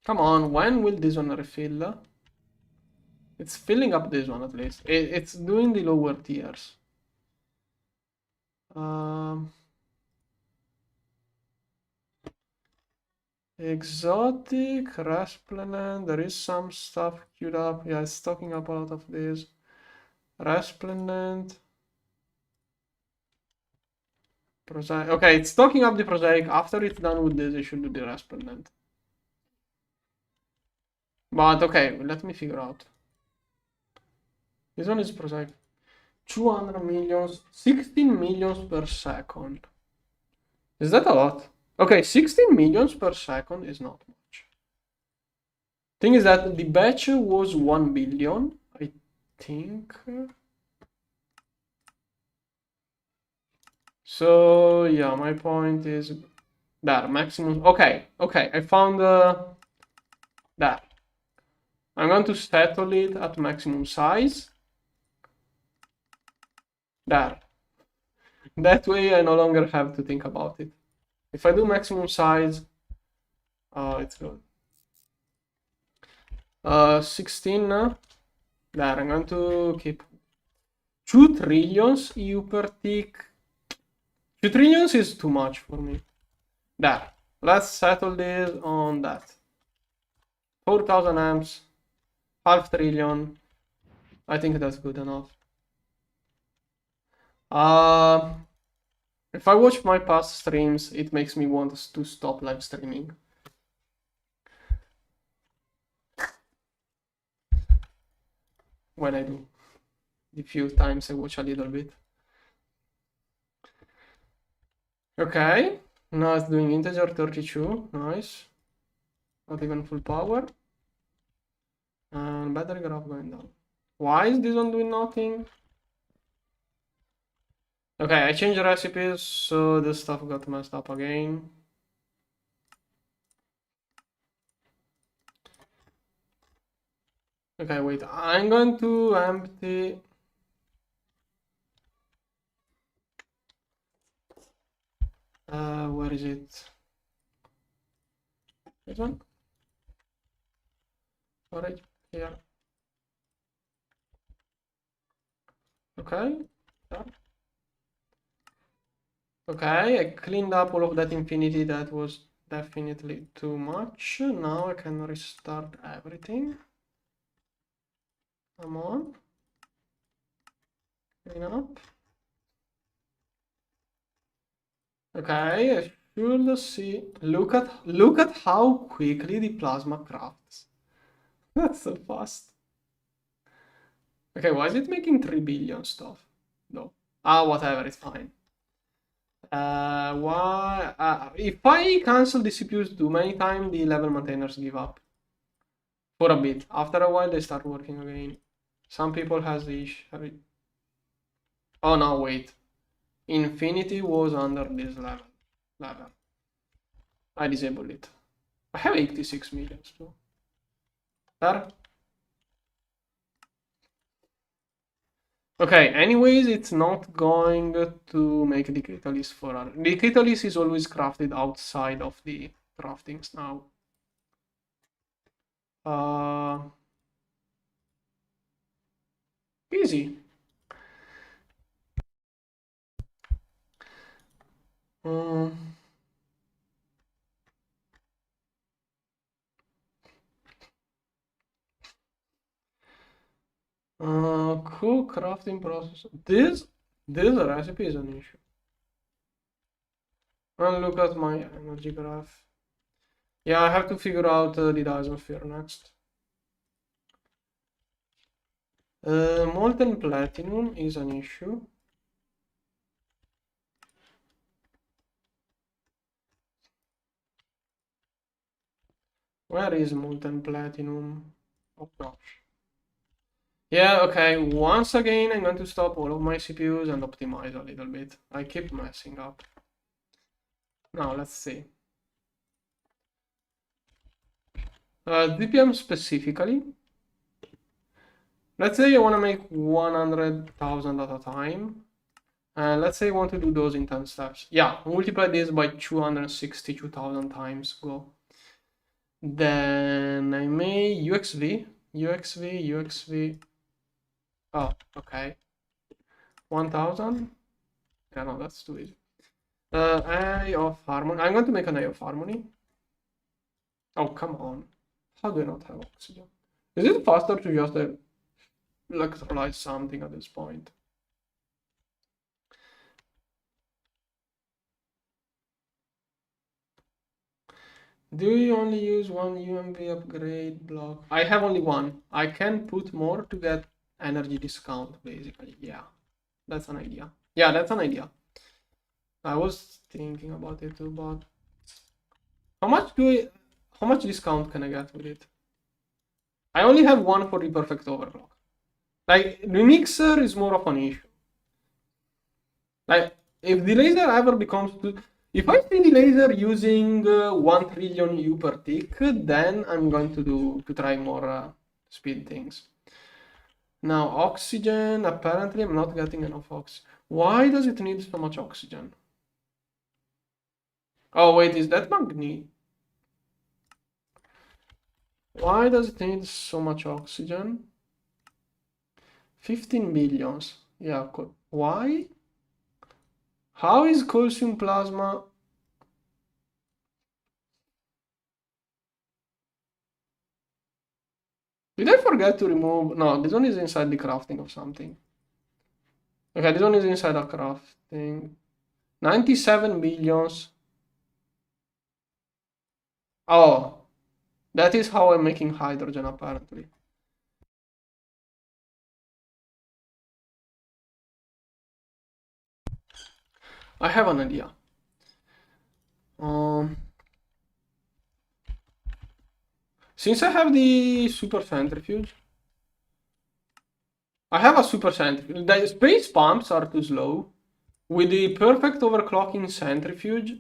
come on, when will this one refill? It's filling up this one at least. It's doing the lower tiers. Exotic, resplendent, there is some stuff queued up. Yeah, it's stocking up a lot of this. Resplendent. Prosaic. Okay, it's stocking up the prosaic. After it's done with this, it should do the resplendent. But okay, let me figure out. This one is prosaic. 200 millions, 16 millions per second. Is that a lot? Okay, 16 millions per second is not much. Thing is that the batch was 1 billion, I think. So yeah, my point is that maximum. Okay, I found There. I'm going to settle it at maximum size. There. That way I no longer have to think about it. If I do maximum size, it's good. 16 now. There, I'm going to keep 2 trillions EU per tick. 2 trillions is too much for me. There. Let's settle this on that. 4,000 amps, half trillion. I think that's good enough. If I watch my past streams, it makes me want to stop live streaming. When I do. The few times I watch a little bit. Okay. Now it's doing integer 32. Nice. Not even full power. And battery graph going down. Why is this one doing nothing? Okay, I changed recipes, so this stuff got messed up again. Okay, wait, I'm going to empty. Where is it? This one? Right here. Okay. Yeah. Okay, I cleaned up all of that infinity. That was definitely too much. Now I can restart everything. Come on. Clean up. Okay, I should see. Look at how quickly the plasma crafts. That's so fast. Okay, why is it making 3 billion stuff? No. Whatever, it's fine. Why? If I cancel the CPUs too many times, the level maintainers give up. For a bit. After a while, they start working again. Some people has the issue. Oh no, wait. Infinity was under this level. I disabled it. I have 86 million still. There. Okay, anyways, it's not going to make the catalyst for us. The catalyst is always crafted outside of the craftings now. Easy. Cool crafting process. This recipe is an issue. And look at my energy graph. Yeah, I have to figure out the diasphere next. Molten platinum is an issue. Where is molten platinum? Oh gosh. Yeah, okay, once again I'm going to stop all of my CPUs and optimize a little bit. I keep messing up. Now, let's see. DPM specifically. Let's say I want to make 100,000 at a time. Let's say I want to do those in 10 steps. Yeah, multiply this by 262,000 times, go. Then I may UXV. Oh, okay. 1,000. Yeah, no, that's too easy. Eye of harmony. I'm going to make an eye of harmony. Oh, come on. How do I not have oxygen? Is it faster to just electrolyze something at this point? Do you only use one UMV upgrade block? I have only one. I can put more to get energy discount, basically. Yeah, that's an idea. Yeah, that's an idea. I was thinking about it too, but how much discount can I get with it? I only have one for the perfect overclock. Like, the mixer is more of an issue. Like, if the laser ever becomes too... If I see the laser using 1 trillion U per tick, then I'm going to try more speed things. Now, oxygen, apparently I'm not getting enough oxygen. Why does it need so much oxygen? Oh, wait, is that magnet? Why does it need so much oxygen? 15 billions. Yeah, why? How is calcium plasma? Did I forget to remove? No, this one is inside the crafting of something. Okay, this one is inside a crafting. 97 billions. Oh, that is how I'm making hydrogen apparently. I have an idea. Since I have the super centrifuge, I have a super centrifuge. The space pumps are too slow. With the perfect overclocking centrifuge,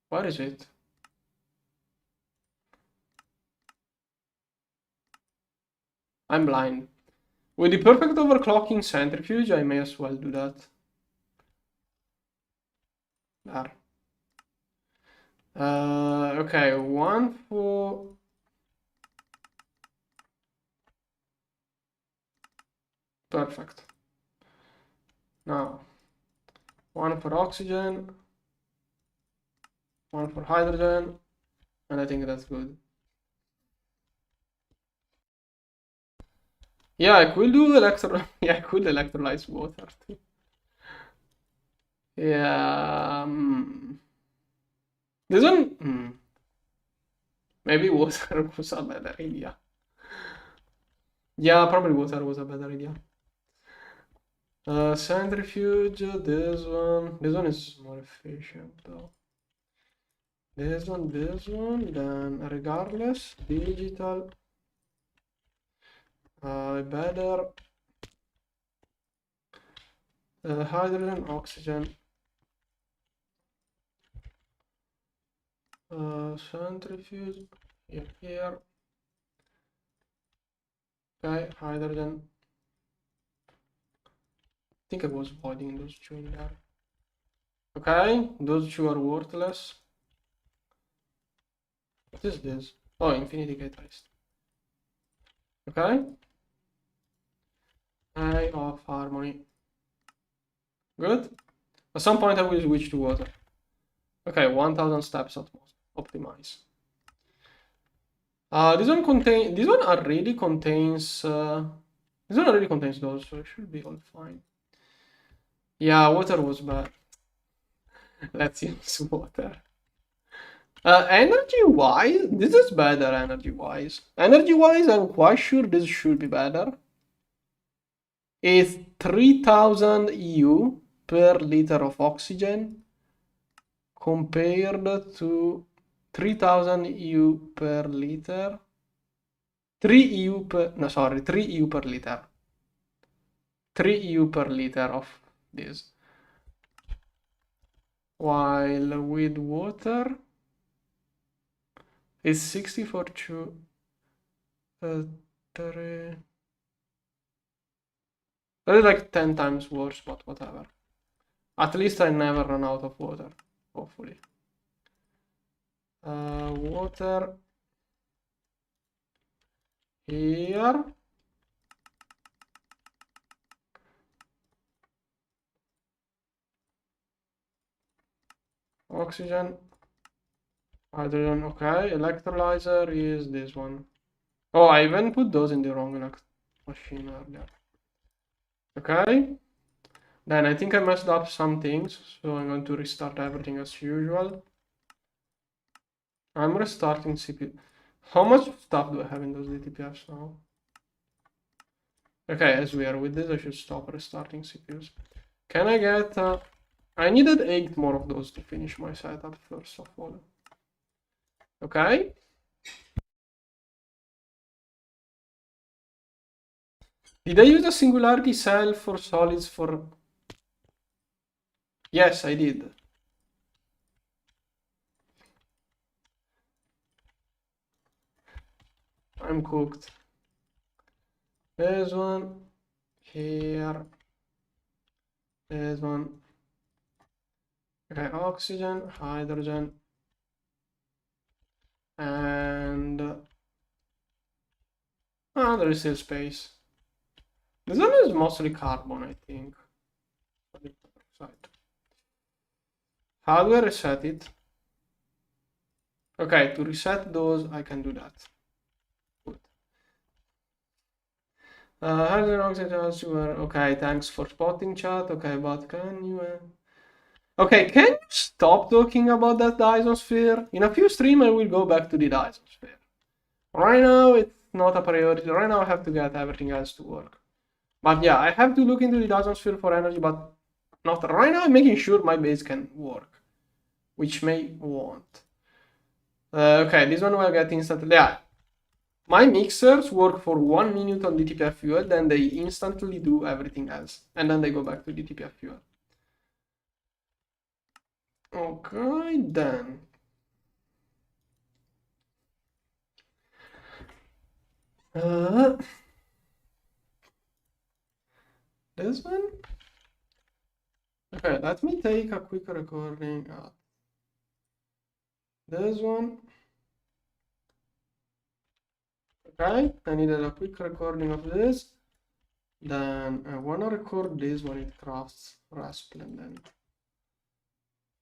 where is it? I'm blind. With the perfect overclocking centrifuge, I may as well do that. There. Okay, one for... Perfect. Now, one for oxygen, one for hydrogen, and I think that's good. Yeah, I could do yeah, I could electrolyze water too. Yeah. This one, maybe water was a better idea. Yeah, probably water was a better idea. Centrifuge, this one is more efficient though. This one, then regardless, digital, better, hydrogen, oxygen, centrifuge, here, okay, hydrogen. I think I was avoiding those two in there. Okay, those two are worthless. What is this? Oh, infinity catalyst. Okay. Eye of harmony. Good. At some point I will switch to water. Okay, 1000 steps at most. Optimize. This one already contains those, so it should be all fine. Yeah, water was bad. Let's use water. Energy wise, this is better energy wise. Energy wise, I'm quite sure this should be better. It's 3000 EU per liter of oxygen compared to 3000 EU per liter. 3 EU per, no, sorry, 3 EU per liter. 3 EU per liter of this. While with water is 60 for 2. That is like 10 times worse, but whatever. At least I never run out of water, hopefully. Water here. Oxygen, hydrogen, okay. Electrolyzer is this one. Oh, I even put those in the wrong machine earlier. Okay. Then I think I messed up some things, so I'm going to restart everything as usual. I'm restarting CPU. How much stuff do I have in those DTPFs now? Okay, as we are with this, I should stop restarting CPUs. Can I get... I needed 8 more of those to finish my setup first of all. Okay. Did I use a singularity cell for solids for... Yes, I did. I'm cooked. There's one here. There's one. Okay, oxygen, hydrogen, and there is still space. This one is mostly carbon, I think. How do I reset it? Okay, to reset those, I can do that. Good. Hydrogen, oxygen, sugar. Okay, thanks for spotting, chat. Okay, but can you... Okay, can you stop talking about that Dyson sphere? In a few streams, I will go back to the Dyson sphere. Right now, it's not a priority. Right now, I have to get everything else to work. But yeah, I have to look into the Dyson sphere for energy, but not right now. I'm making sure my base can work, which may won't. Okay, this one will get instantly. Yeah, my mixers work for 1 minute on DTPF fuel, then they instantly do everything else, and then they go back to DTPF fuel. Okay, then. This one? Okay, let me take a quick recording of this one. Okay, I needed a quick recording of this. Then I wanna record this when it crafts resplendent.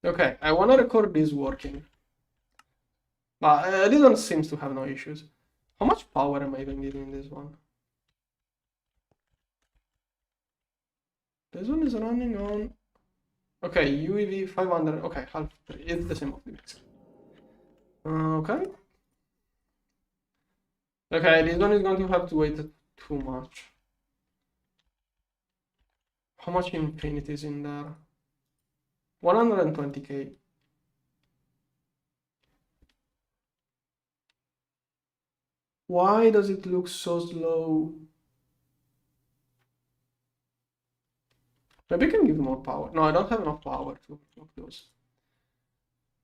Okay, I wanna record this working. But this one seems to have no issues. How much power am I even giving this one? This one is running on... Okay, UEV 500. Okay, half 3. It's the same of the mixer. Okay. Okay, this one is going to have to wait too much. How much infinity is in there? 120k. Why does it look so slow? Maybe I can give more power. No, I don't have enough power to look those.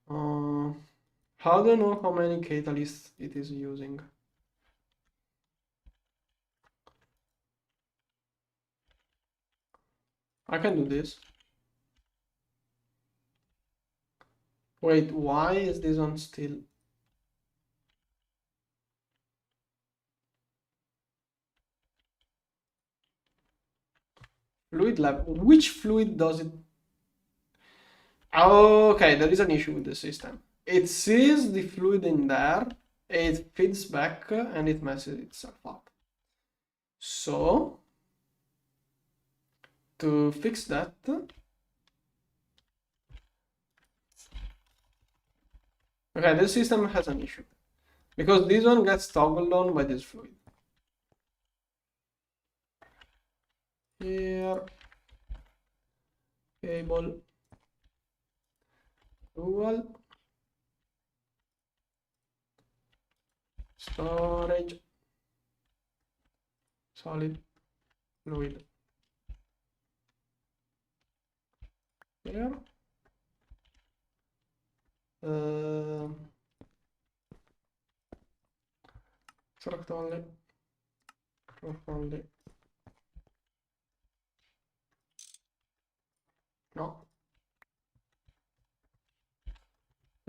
How do I know how many catalysts it is using? I can do this. Wait, why is this one still? Fluid level. Which fluid does it? Okay, there is an issue with the system. It sees the fluid in there, it feeds back, and it messes itself up. So, to fix that, okay, this system has an issue because this one gets toggled on by this fluid. Here, cable, fuel, storage, solid, fluid. Here. Select only, select only. No.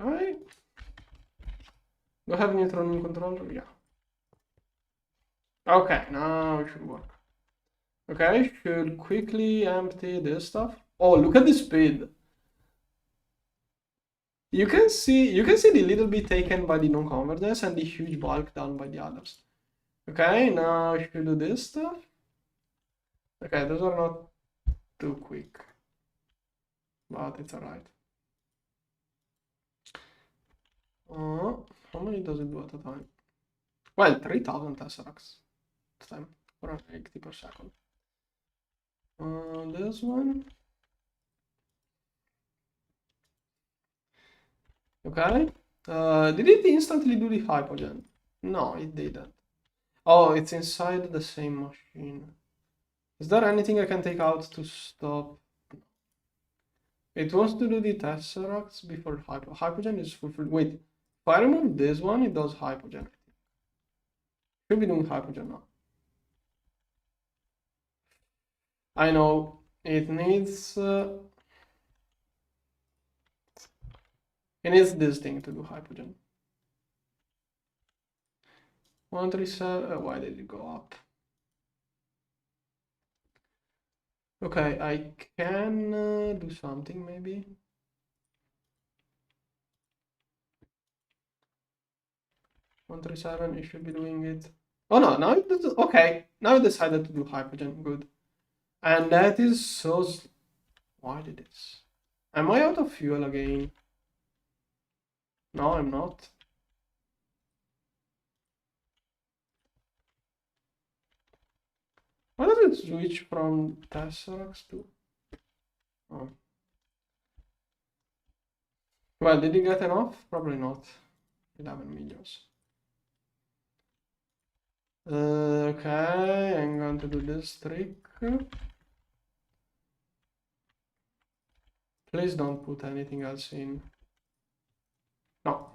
Alright. Do I have neutron controller? Yeah. Okay, now it should work. Okay, should quickly empty this stuff. Oh, look at the speed. You can see the little bit taken by the non-convergence and the huge bulk done by the others. Okay, now I should do this stuff. Okay, those are not too quick, but it's alright. How many does it do at a time? Well, 3000 tesseracts this time, 480 per second. This one. Okay. Did it instantly do the hypogen? No, it didn't. Oh, it's inside the same machine. Is there anything I can take out to stop? It wants to do the tesseracts before hypogen is fulfilled. Wait, if I remove this one, it does hypogen. Should be doing hypogen now. I know it needs this thing to do hypogen. 137. Why did it go up? Okay, I can do something maybe. 137. It should be doing it. Oh no! Now it does. Okay, now it decided to do hypogen. Good. And that is so. Why did this? Am I out of fuel again? No, I'm not. Why does it switch from tesseracts to? Oh. Well, did you get enough? Probably not. 11 millions. Okay, I'm going to do this trick. Please don't put anything else in. No.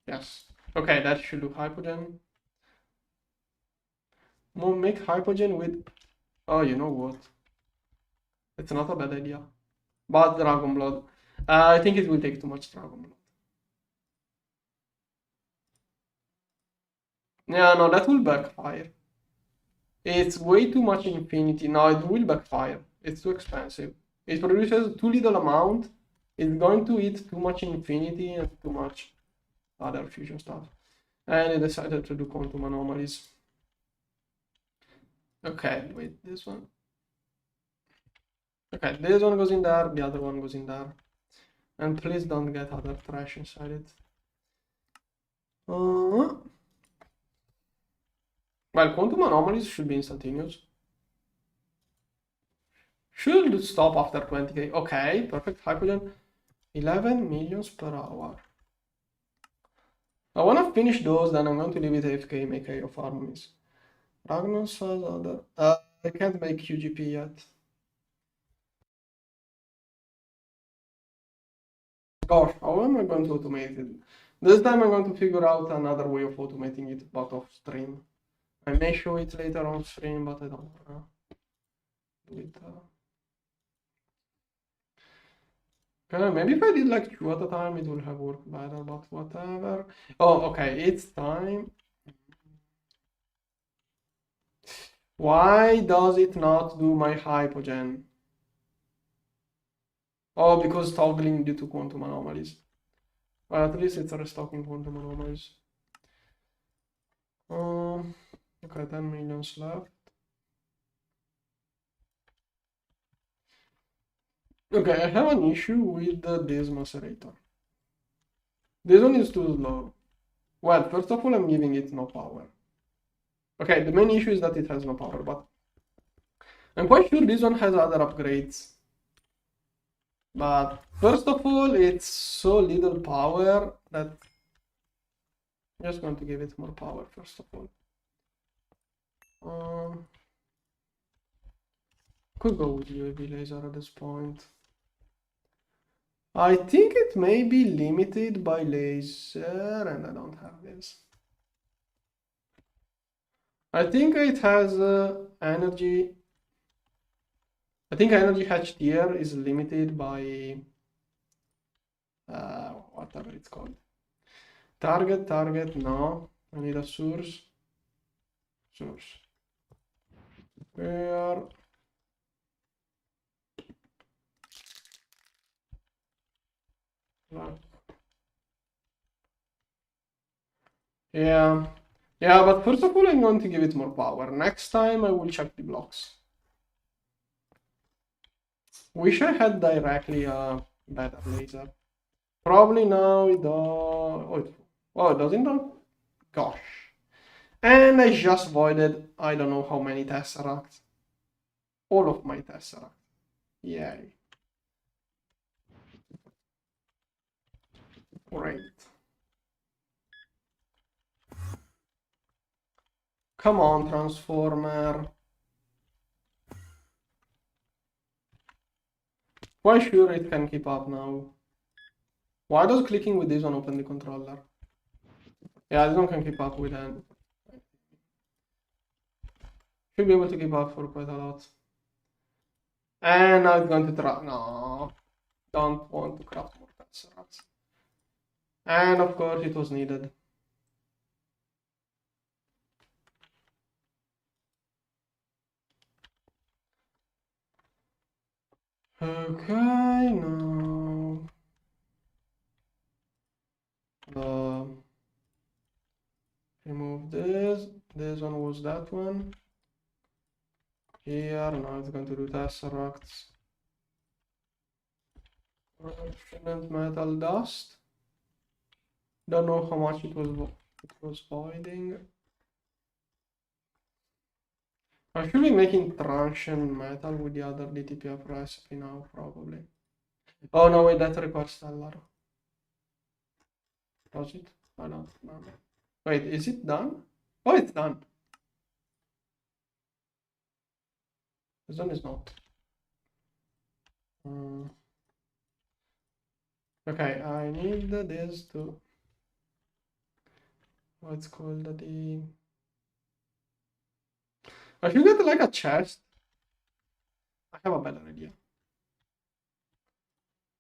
Yes. Okay, that should do hypogen. Make hypogen with... Oh, you know what? It's not a bad idea. But dragon blood. I think it will take too much dragon blood. Yeah, no, that will backfire. It's way too much infinity. No, it will backfire. It's too expensive. It produces too little amount. It's going to eat too much infinity and too much other fusion stuff. And it decided to do quantum anomalies. Okay, wait, this one. Okay, this one goes in there, the other one goes in there. And please don't get other trash inside it. Well, quantum anomalies should be instantaneous. Should stop after 20k. Okay, perfect. Hypogen. 11 millions per hour. I want to finish those, then I'm going to leave it AFK, make of armies. Ragnar says other. I can't make QGP yet. Gosh, how am I going to automate it? This time I'm going to figure out another way of automating it out of stream. I may show it later on stream, but I don't wanna do it. Okay, maybe if I did like 2 at a time, it would have worked better, but whatever. Oh, okay, it's time. Why does it not do my hypogen? Oh, because toggling due to quantum anomalies. Well, at least it's restocking quantum anomalies. Okay, 10 millions left. Okay, I have an issue with this macerator. This one is too slow. Well, first of all, I'm giving it no power. Okay, the main issue is that it has no power, but I'm quite sure this one has other upgrades. But first of all, it's so little power that I'm just going to give it more power, first of all. Could go with UAV laser at this point. I think it may be limited by laser, and I don't have this. I think it has energy. I think energy hatch tier is limited by whatever it's called. Target, no. I need a source. Where? Yeah. Yeah, but first of all, I'm going to give it more power. Next time, I will check the blocks. Wish I had directly a better laser. Probably now it does. Oh, it doesn't know? Gosh. And I just voided I don't know how many tesseracts. All of my tesseracts. Yay. Great. Come on, Transformer. Quite sure it can keep up now. Why does clicking with this one open the controller? Yeah, this one can keep up with that. Should be able to keep up for quite a lot. And now it's going to try. No, don't want to craft more tesseracts. And of course, it was needed. Okay, now. Remove this. This one was that one. Here, now it's going to do tesseracts. Infinite metal dust. Don't know how much it was voiding. I should be making truncheon metal with the other DTPF recipe now, probably. Oh no, wait, that requires stellar. Does it? I don't know. Wait, is it done? Oh, it's done. This one is not. Okay, I need this to. What's called the. I should get like a chest. I have a better idea.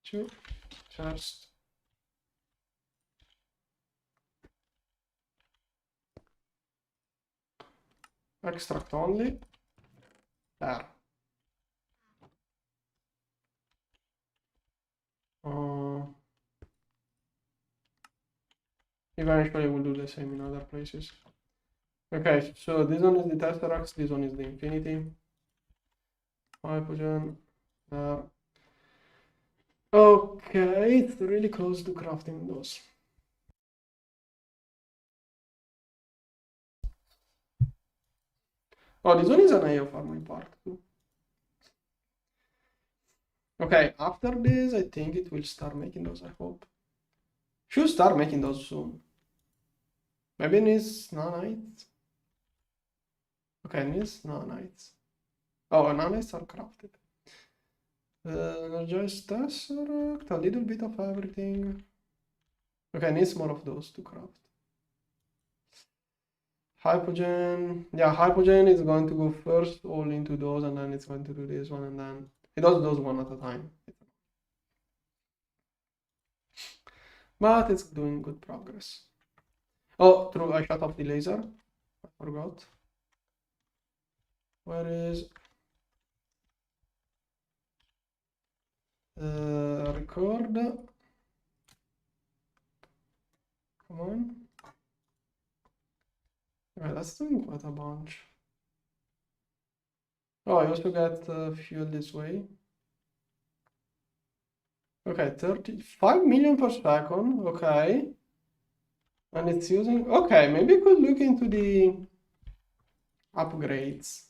Two chest. Extract only. There. Eventually we'll do the same in other places. Okay, so this one is the Tesseract, this one is the Infinity. Hypogen. There. Okay, it's really close to crafting those. Oh, this one is an AO for my part too. Okay, after this, I think it will start making those, I hope. Should start making those soon. Maybe it needs nanites. Okay, it needs nanites. Oh, nanites are crafted. Energized Tesseract, a little bit of everything. Okay, it needs more of those to craft. Hypogen. Yeah, Hypogen is going to go first all into those, and then it's going to do this one, and then it does those one at a time. But it's doing good progress. Oh, true, I shut off the laser. I forgot. Where is record? Come on. Right, that's doing quite a bunch. Oh, I also got fuel this way. Okay, 35 million per second. Okay. And it's using. Okay, maybe we could look into the upgrades.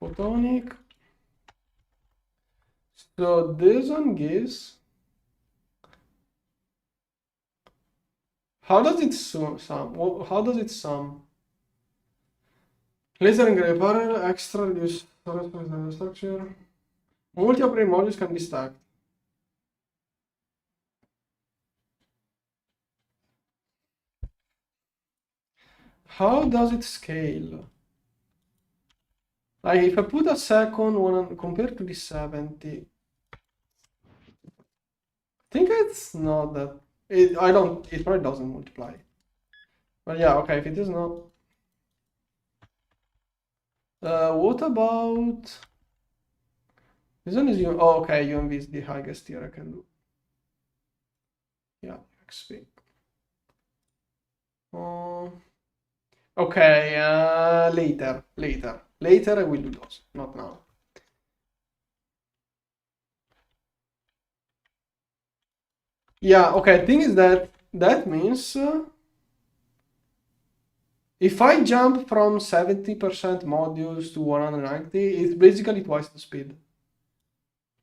Photonic. So this one gives. How does it sum? How does it sum? Laser engrave barrel, extra reduce structure. Multi-operating modules can be stacked. How does it scale? Like if I put a second one compared to the 70, I think it's not that. It probably doesn't multiply. But yeah, okay, if it is not. What about this one? Is oh, okay, UMV is the highest tier I can do. Yeah, XP. Okay, later I will do those, not now. Yeah, okay, thing is that means if I jump from 70% modules to 190, it's basically twice the speed.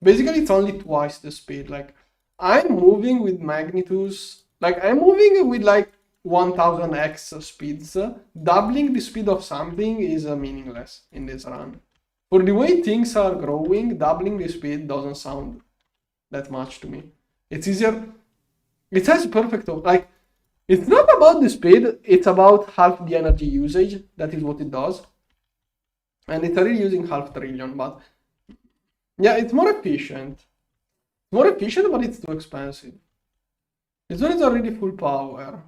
Basically, it's only twice the speed. Like, I'm moving with magnitudes, like, I'm moving with like 1000x speeds. Doubling the speed of something is meaningless in this run. For the way things are growing, doubling the speed doesn't sound that much to me. It's easier. It has perfect, like, it's not about the speed, it's about half the energy usage. That is what it does. And it's already using half trillion, but yeah, it's more efficient. More efficient, but it's too expensive. This one is already full power.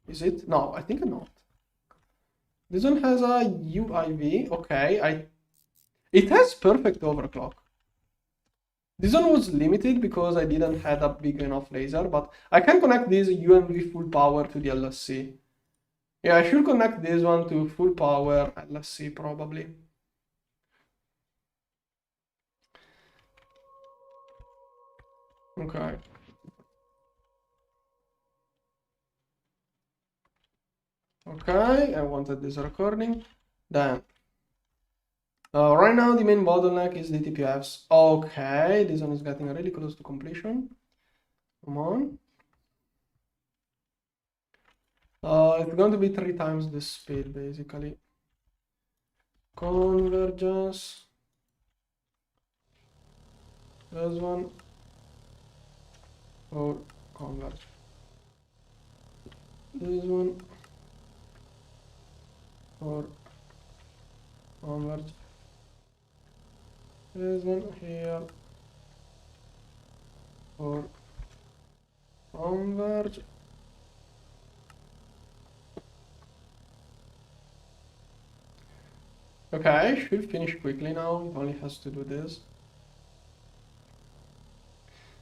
Is it? No, I think not. This one has a UIV. Okay, it has perfect overclock. This one was limited because I didn't have a big enough laser, but I can connect this UMV full power to the LSC. Yeah, I should connect this one to full power LSC probably. Okay. Okay, I wanted this recording. Then, right now the main bottleneck is DTPFs. Okay, this one is getting really close to completion. Come on. It's going to be 3 times the speed, basically. Convergence. There's one. Or converge. This one. Or converge. This one here. Or converge. Okay, should finish quickly now. It only has to do this.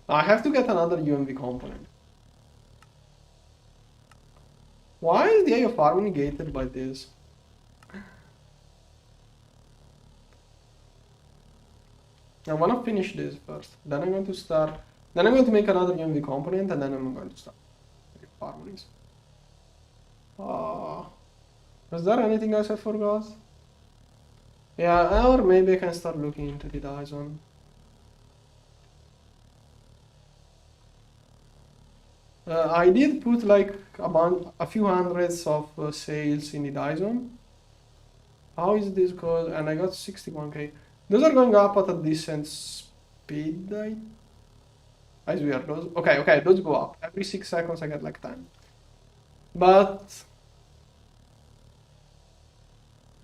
I have to get another UMV component. Why is the AFR negated by this? I want to finish this first. Then I'm going to start. Then I'm going to make another UMV component, and then I'm going to start with harmonies. Is there anything else I forgot? Yeah, or maybe I can start looking into the Dyson. I did put like a few hundreds of sales in the Dyson. How is this called? And I got 61k. Those are going up at a decent speed. I swear, those. Okay, those go up. Every 6 seconds I get like 10. But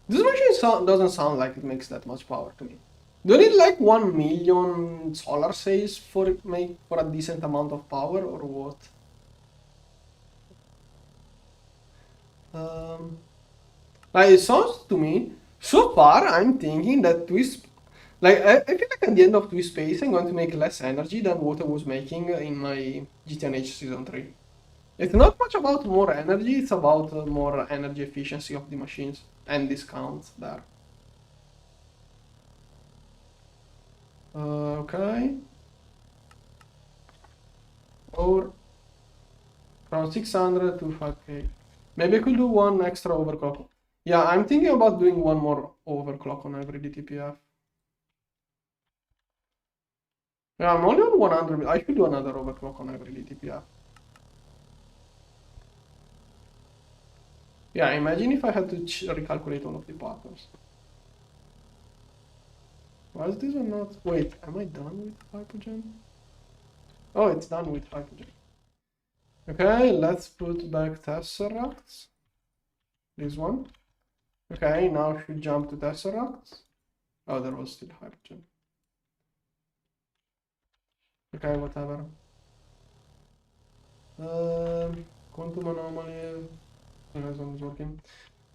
this machine doesn't sound like it makes that much power to me. Do you need like 1 million solar cells for a decent amount of power, or what? Like, it sounds to me, so far I'm thinking that twist, like I feel like at the end of twist space I'm going to make less energy than what I was making in my GTNH season 3. It's not much about more energy, it's about more energy efficiency of the machines and discounts there. Okay. Or from 600 to 5k. Maybe I could do one extra overclock. Yeah, I'm thinking about doing one more overclock on every DTPF. Yeah, I'm only on 100. I should do another overclock on every DTPF. Yeah, imagine if I had to recalculate all of the patterns. Why is this one not? Wait, am I done with hypogen? Oh, it's done with hypogen. Okay, let's put back tesseracts. This one. Okay, now I should jump to tesseracts. Oh, there was still hypogen. Okay, whatever. Quantum anomaly. As one is working.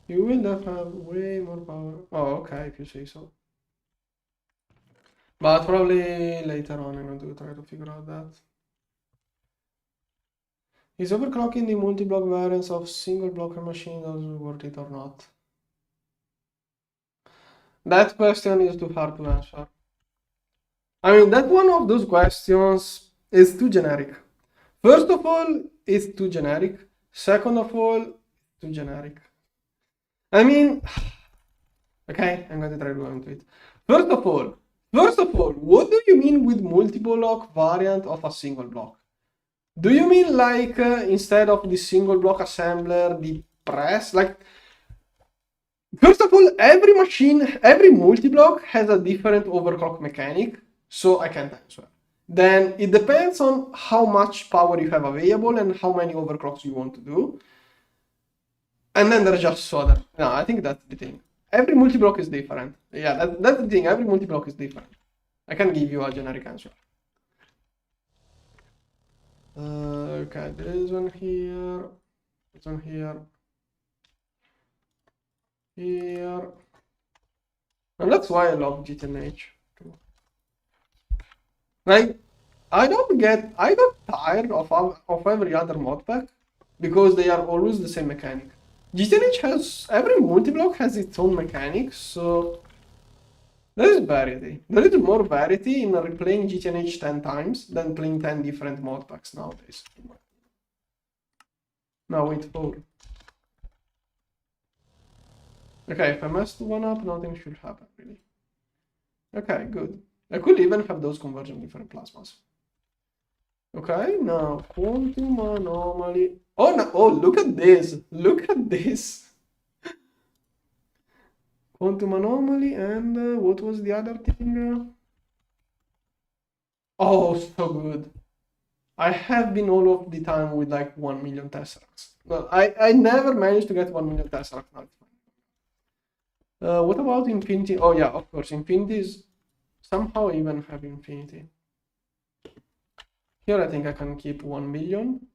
You will have way more power. Oh, okay, if you say so. But probably later on I'm going to try to figure out that. Is overclocking the multi-block variance of single blocker machine worth it or not? That question is too hard to answer. I mean, that one of those questions is too generic. First of all, it's too generic. Second of all, too generic. I mean, okay, I'm going to try to go into it. First of all, what do you mean with multiple block variant of a single block? Do you mean like instead of the single block assembler, the press? Like, First of all, every machine, every multi-block has a different overclock mechanic, so I can't answer. Then it depends on how much power you have available and how many overclocks you want to do. And then there's just other. No, I think that's the thing. Every multi-block is different. Yeah, that's the thing. Every multi-block is different. I can't give you a generic answer. Okay, this one here, this one here, here. And that's why I love GTNH. Like, I got tired of every other modpack because they are always the same mechanic. GTNH has, every multi-block has its own mechanics, so there is variety. There is more variety in replaying GTNH 10 times than playing 10 different modpacks nowadays. Now wait for. Okay, if I messed one up, nothing should happen really. Okay, good. I could even have those converge on different plasmas. Okay, now quantum anomaly. Oh no! Oh, look at this! Look at this! Quantum anomaly and what was the other thing? Oh, so good. I have been all of the time with like 1 million tesseracts. No, I never managed to get 1 million tesseracts. What about infinity? Oh yeah, of course, infinity is somehow even have infinity. Here I think I can keep 1 million.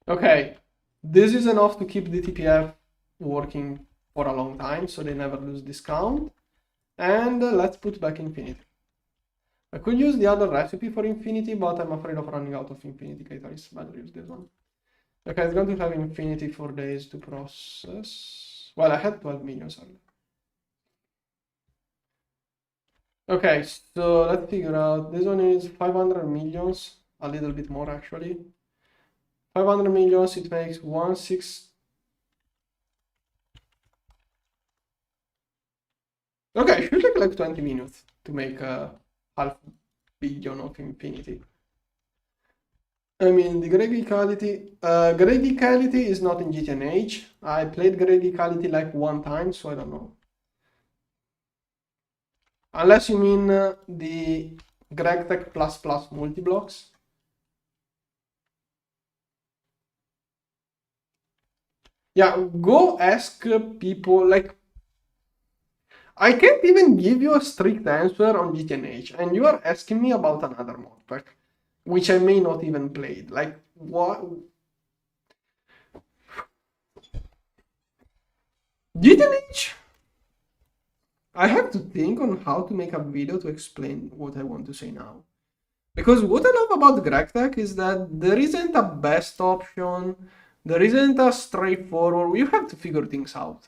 Okay, this is enough to keep DTPF working for a long time, so they never lose discount. And let's put back infinity. I could use the other recipe for infinity, but I'm afraid of running out of infinity catalysts. Better use this one. Okay, it's going to have infinity for days to process. Well, I had 12 million earlier. Okay, so let's figure out. This one is 500 millions, a little bit more actually. 500 millions, it makes 1/6. Okay, it should take like 20 minutes to make a half billion of infinity. I mean, the gregicality is not in GTNH. I played gregicality like one time, so I don't know. Unless you mean the gregtech plus multi-blocks. Yeah, go ask people, like, I can't even give you a strict answer on GTNH, and you are asking me about another modpack, which I may not even played. Like, what? GTNH? I have to think on how to make a video to explain what I want to say now. Because what I love about gregtech is that there isn't a best option, there isn't a straightforward, you have to figure things out.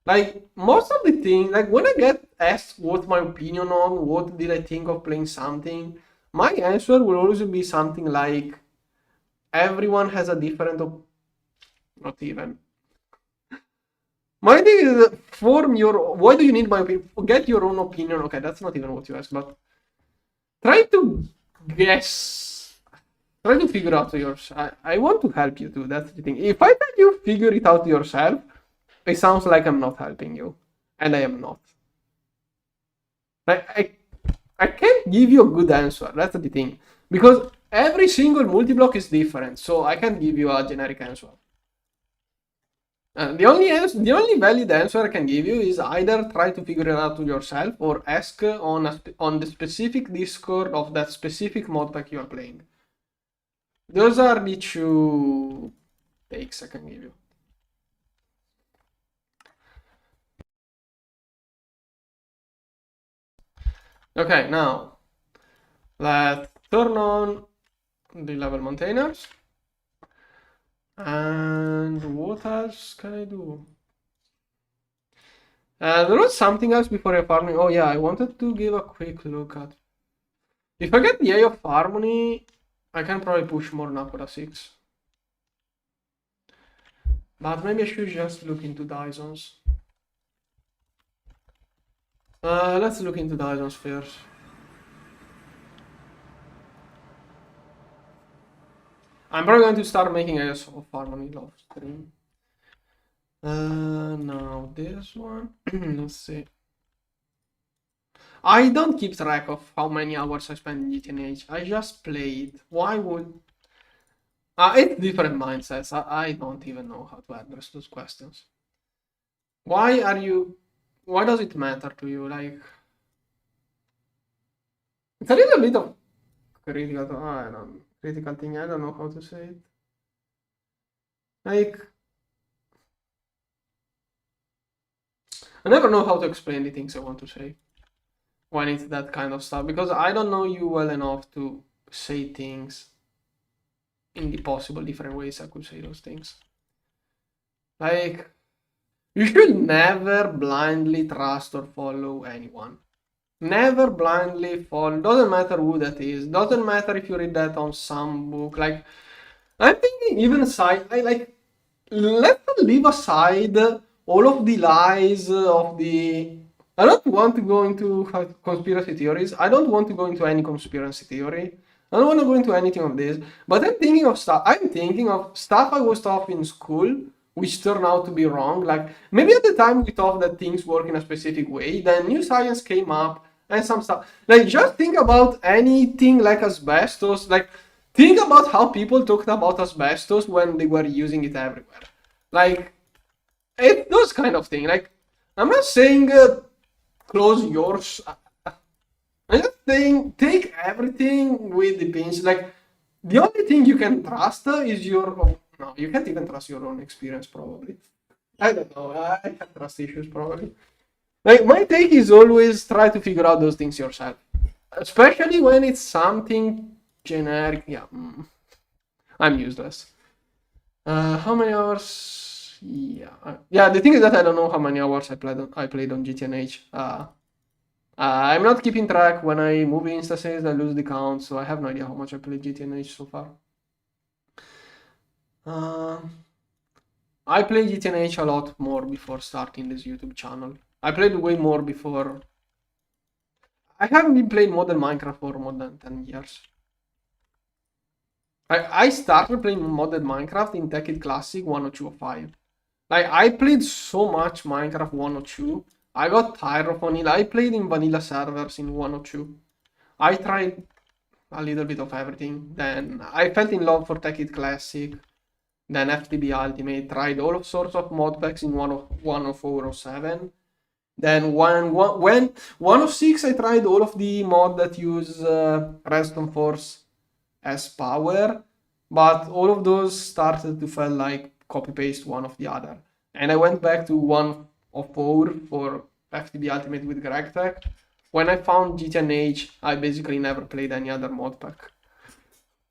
Like, most of the thing, like when I get asked what's my opinion on, what did I think of playing something, my answer will always be something like, everyone has a different, not even. My thing is, why do you need my opinion? Get your own opinion. Okay, that's not even what you asked, but try to guess. Try to figure out yours. I want to help you too. That's the thing. If I tell you figure it out yourself, it sounds like I'm not helping you, and I am not. I can't give you a good answer. That's the thing, because every single multi-block is different, so I can't give you a generic answer. The only valid answer I can give you is either try to figure it out yourself or ask on the specific Discord of that specific modpack you are playing. Those are the two takes I can give you. Okay, now let's turn on the level maintainers. And what else can I do? There was something else before I farming. Oh yeah, I wanted to give a quick look at. If I get the Eye of Harmony, I can probably push more Nakoda 6. But maybe I should just look into Dysons. Let's look into Dysons first. I'm probably going to start making Eye of Harmony love stream. Now this one. Let's see. I don't keep track of how many hours I spend in GTNH. I just play it. Why would... it's different mindsets. I don't even know how to address those questions. Why are you... Why does it matter to you? Like... It's a little bit of critical thing. I don't know how to say it. Like... I never know how to explain the things I want to say when it's that kind of stuff, because I don't know you well enough to say things in the possible different ways I could say those things. Like, you should never blindly trust or follow anyone. Never blindly follow. Doesn't matter who that is. Doesn't matter if you read that on some book. Like, I'm thinking even aside, let's leave aside all of the lies of the... I don't want to go into conspiracy theories. I don't want to go into any conspiracy theory. I don't want to go into anything of this. But I'm thinking of stuff. I'm thinking of stuff I was taught in school, which turned out to be wrong. Like, maybe at the time we thought that things work in a specific way. Then new science came up and some stuff. Like, just think about anything like asbestos. Like, think about how people talked about asbestos when they were using it everywhere. Like, it's those kind of thing. Like, I'm not saying close yours. I'm just saying take everything with the pinch. Like, the only thing you can trust is your own. No, you can't even trust your own experience, probably. I don't know. I have trust issues, probably. Like, my take is always try to figure out those things yourself. Especially when it's something generic. Yeah, I'm useless. How many hours? Yeah. The thing is that I don't know how many hours I played on GTNH. I'm not keeping track. When I move instances, I lose the count, so I have no idea how much I played GTNH so far. I played GTNH a lot more before starting this YouTube channel. I played way more before. I haven't been playing modern Minecraft for more than 10 years. I started playing modded Minecraft in Tech It Classic 102.5. Like, I played so much Minecraft 102. I got tired of vanilla. I played in vanilla servers in 102. I tried a little bit of everything. Then I fell in love for Tech It Classic. Then FTB Ultimate. Tried all sorts of modpacks in 104 or 7. Then when 106, I tried all of the mod that use Redstone Force as power, but all of those started to feel like copy paste one of the other. And I went back to 104 for FTB Ultimate with gregtech. When I found GTNH, I basically never played any other mod pack.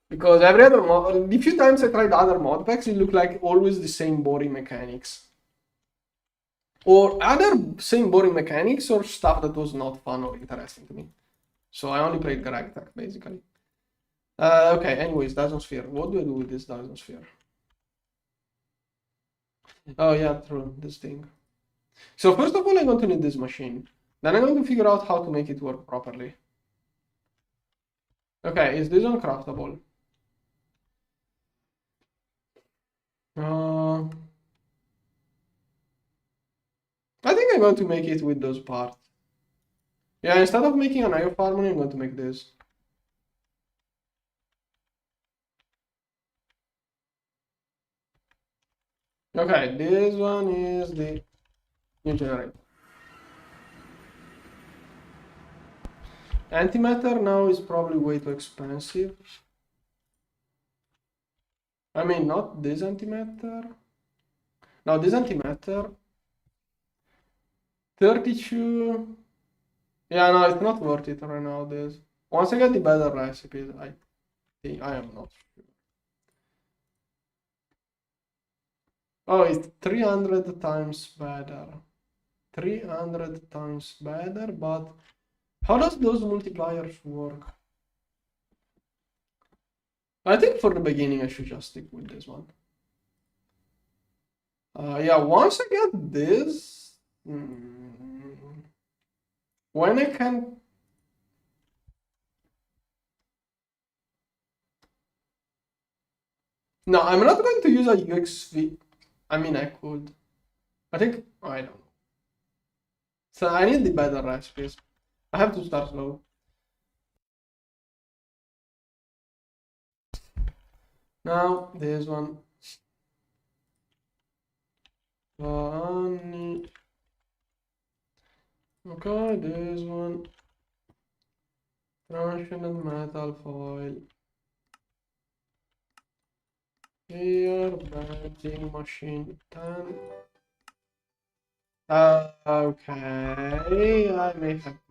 Because every other mod, the few times I tried other mod packs, it looked like always the same boring mechanics. Or other same boring mechanics or stuff that was not fun or interesting to me. So I only played gregtech, basically. Okay, anyways, Dyson Sphere. What do I do with this Dyson Sphere? Oh yeah, true, this thing. So first of all, I'm going to need this machine. Then I'm going to figure out how to make it work properly. Okay, is this uncraftable? I think I'm going to make it with those parts. Yeah, instead of making an iron farmer, I'm going to make this. Okay, this one is the new generator. Antimatter now is probably way too expensive. I mean, not this antimatter. No, this antimatter. 32. Yeah, no, it's not worth it right now. This. Once I get the better recipes, I think I am not sure. Oh, it's 300 times better. 300 times better, but how does those multipliers work? I think for the beginning I should just stick with this one. Yeah, once I get this, when I can... No, I'm not going to use a UXV. I mean, I could. I think I don't know. So I need the better recipes. I have to start slow. Now this one. Okay, this one. Transient metal foil. Here, bending machine 10. Okay, I may have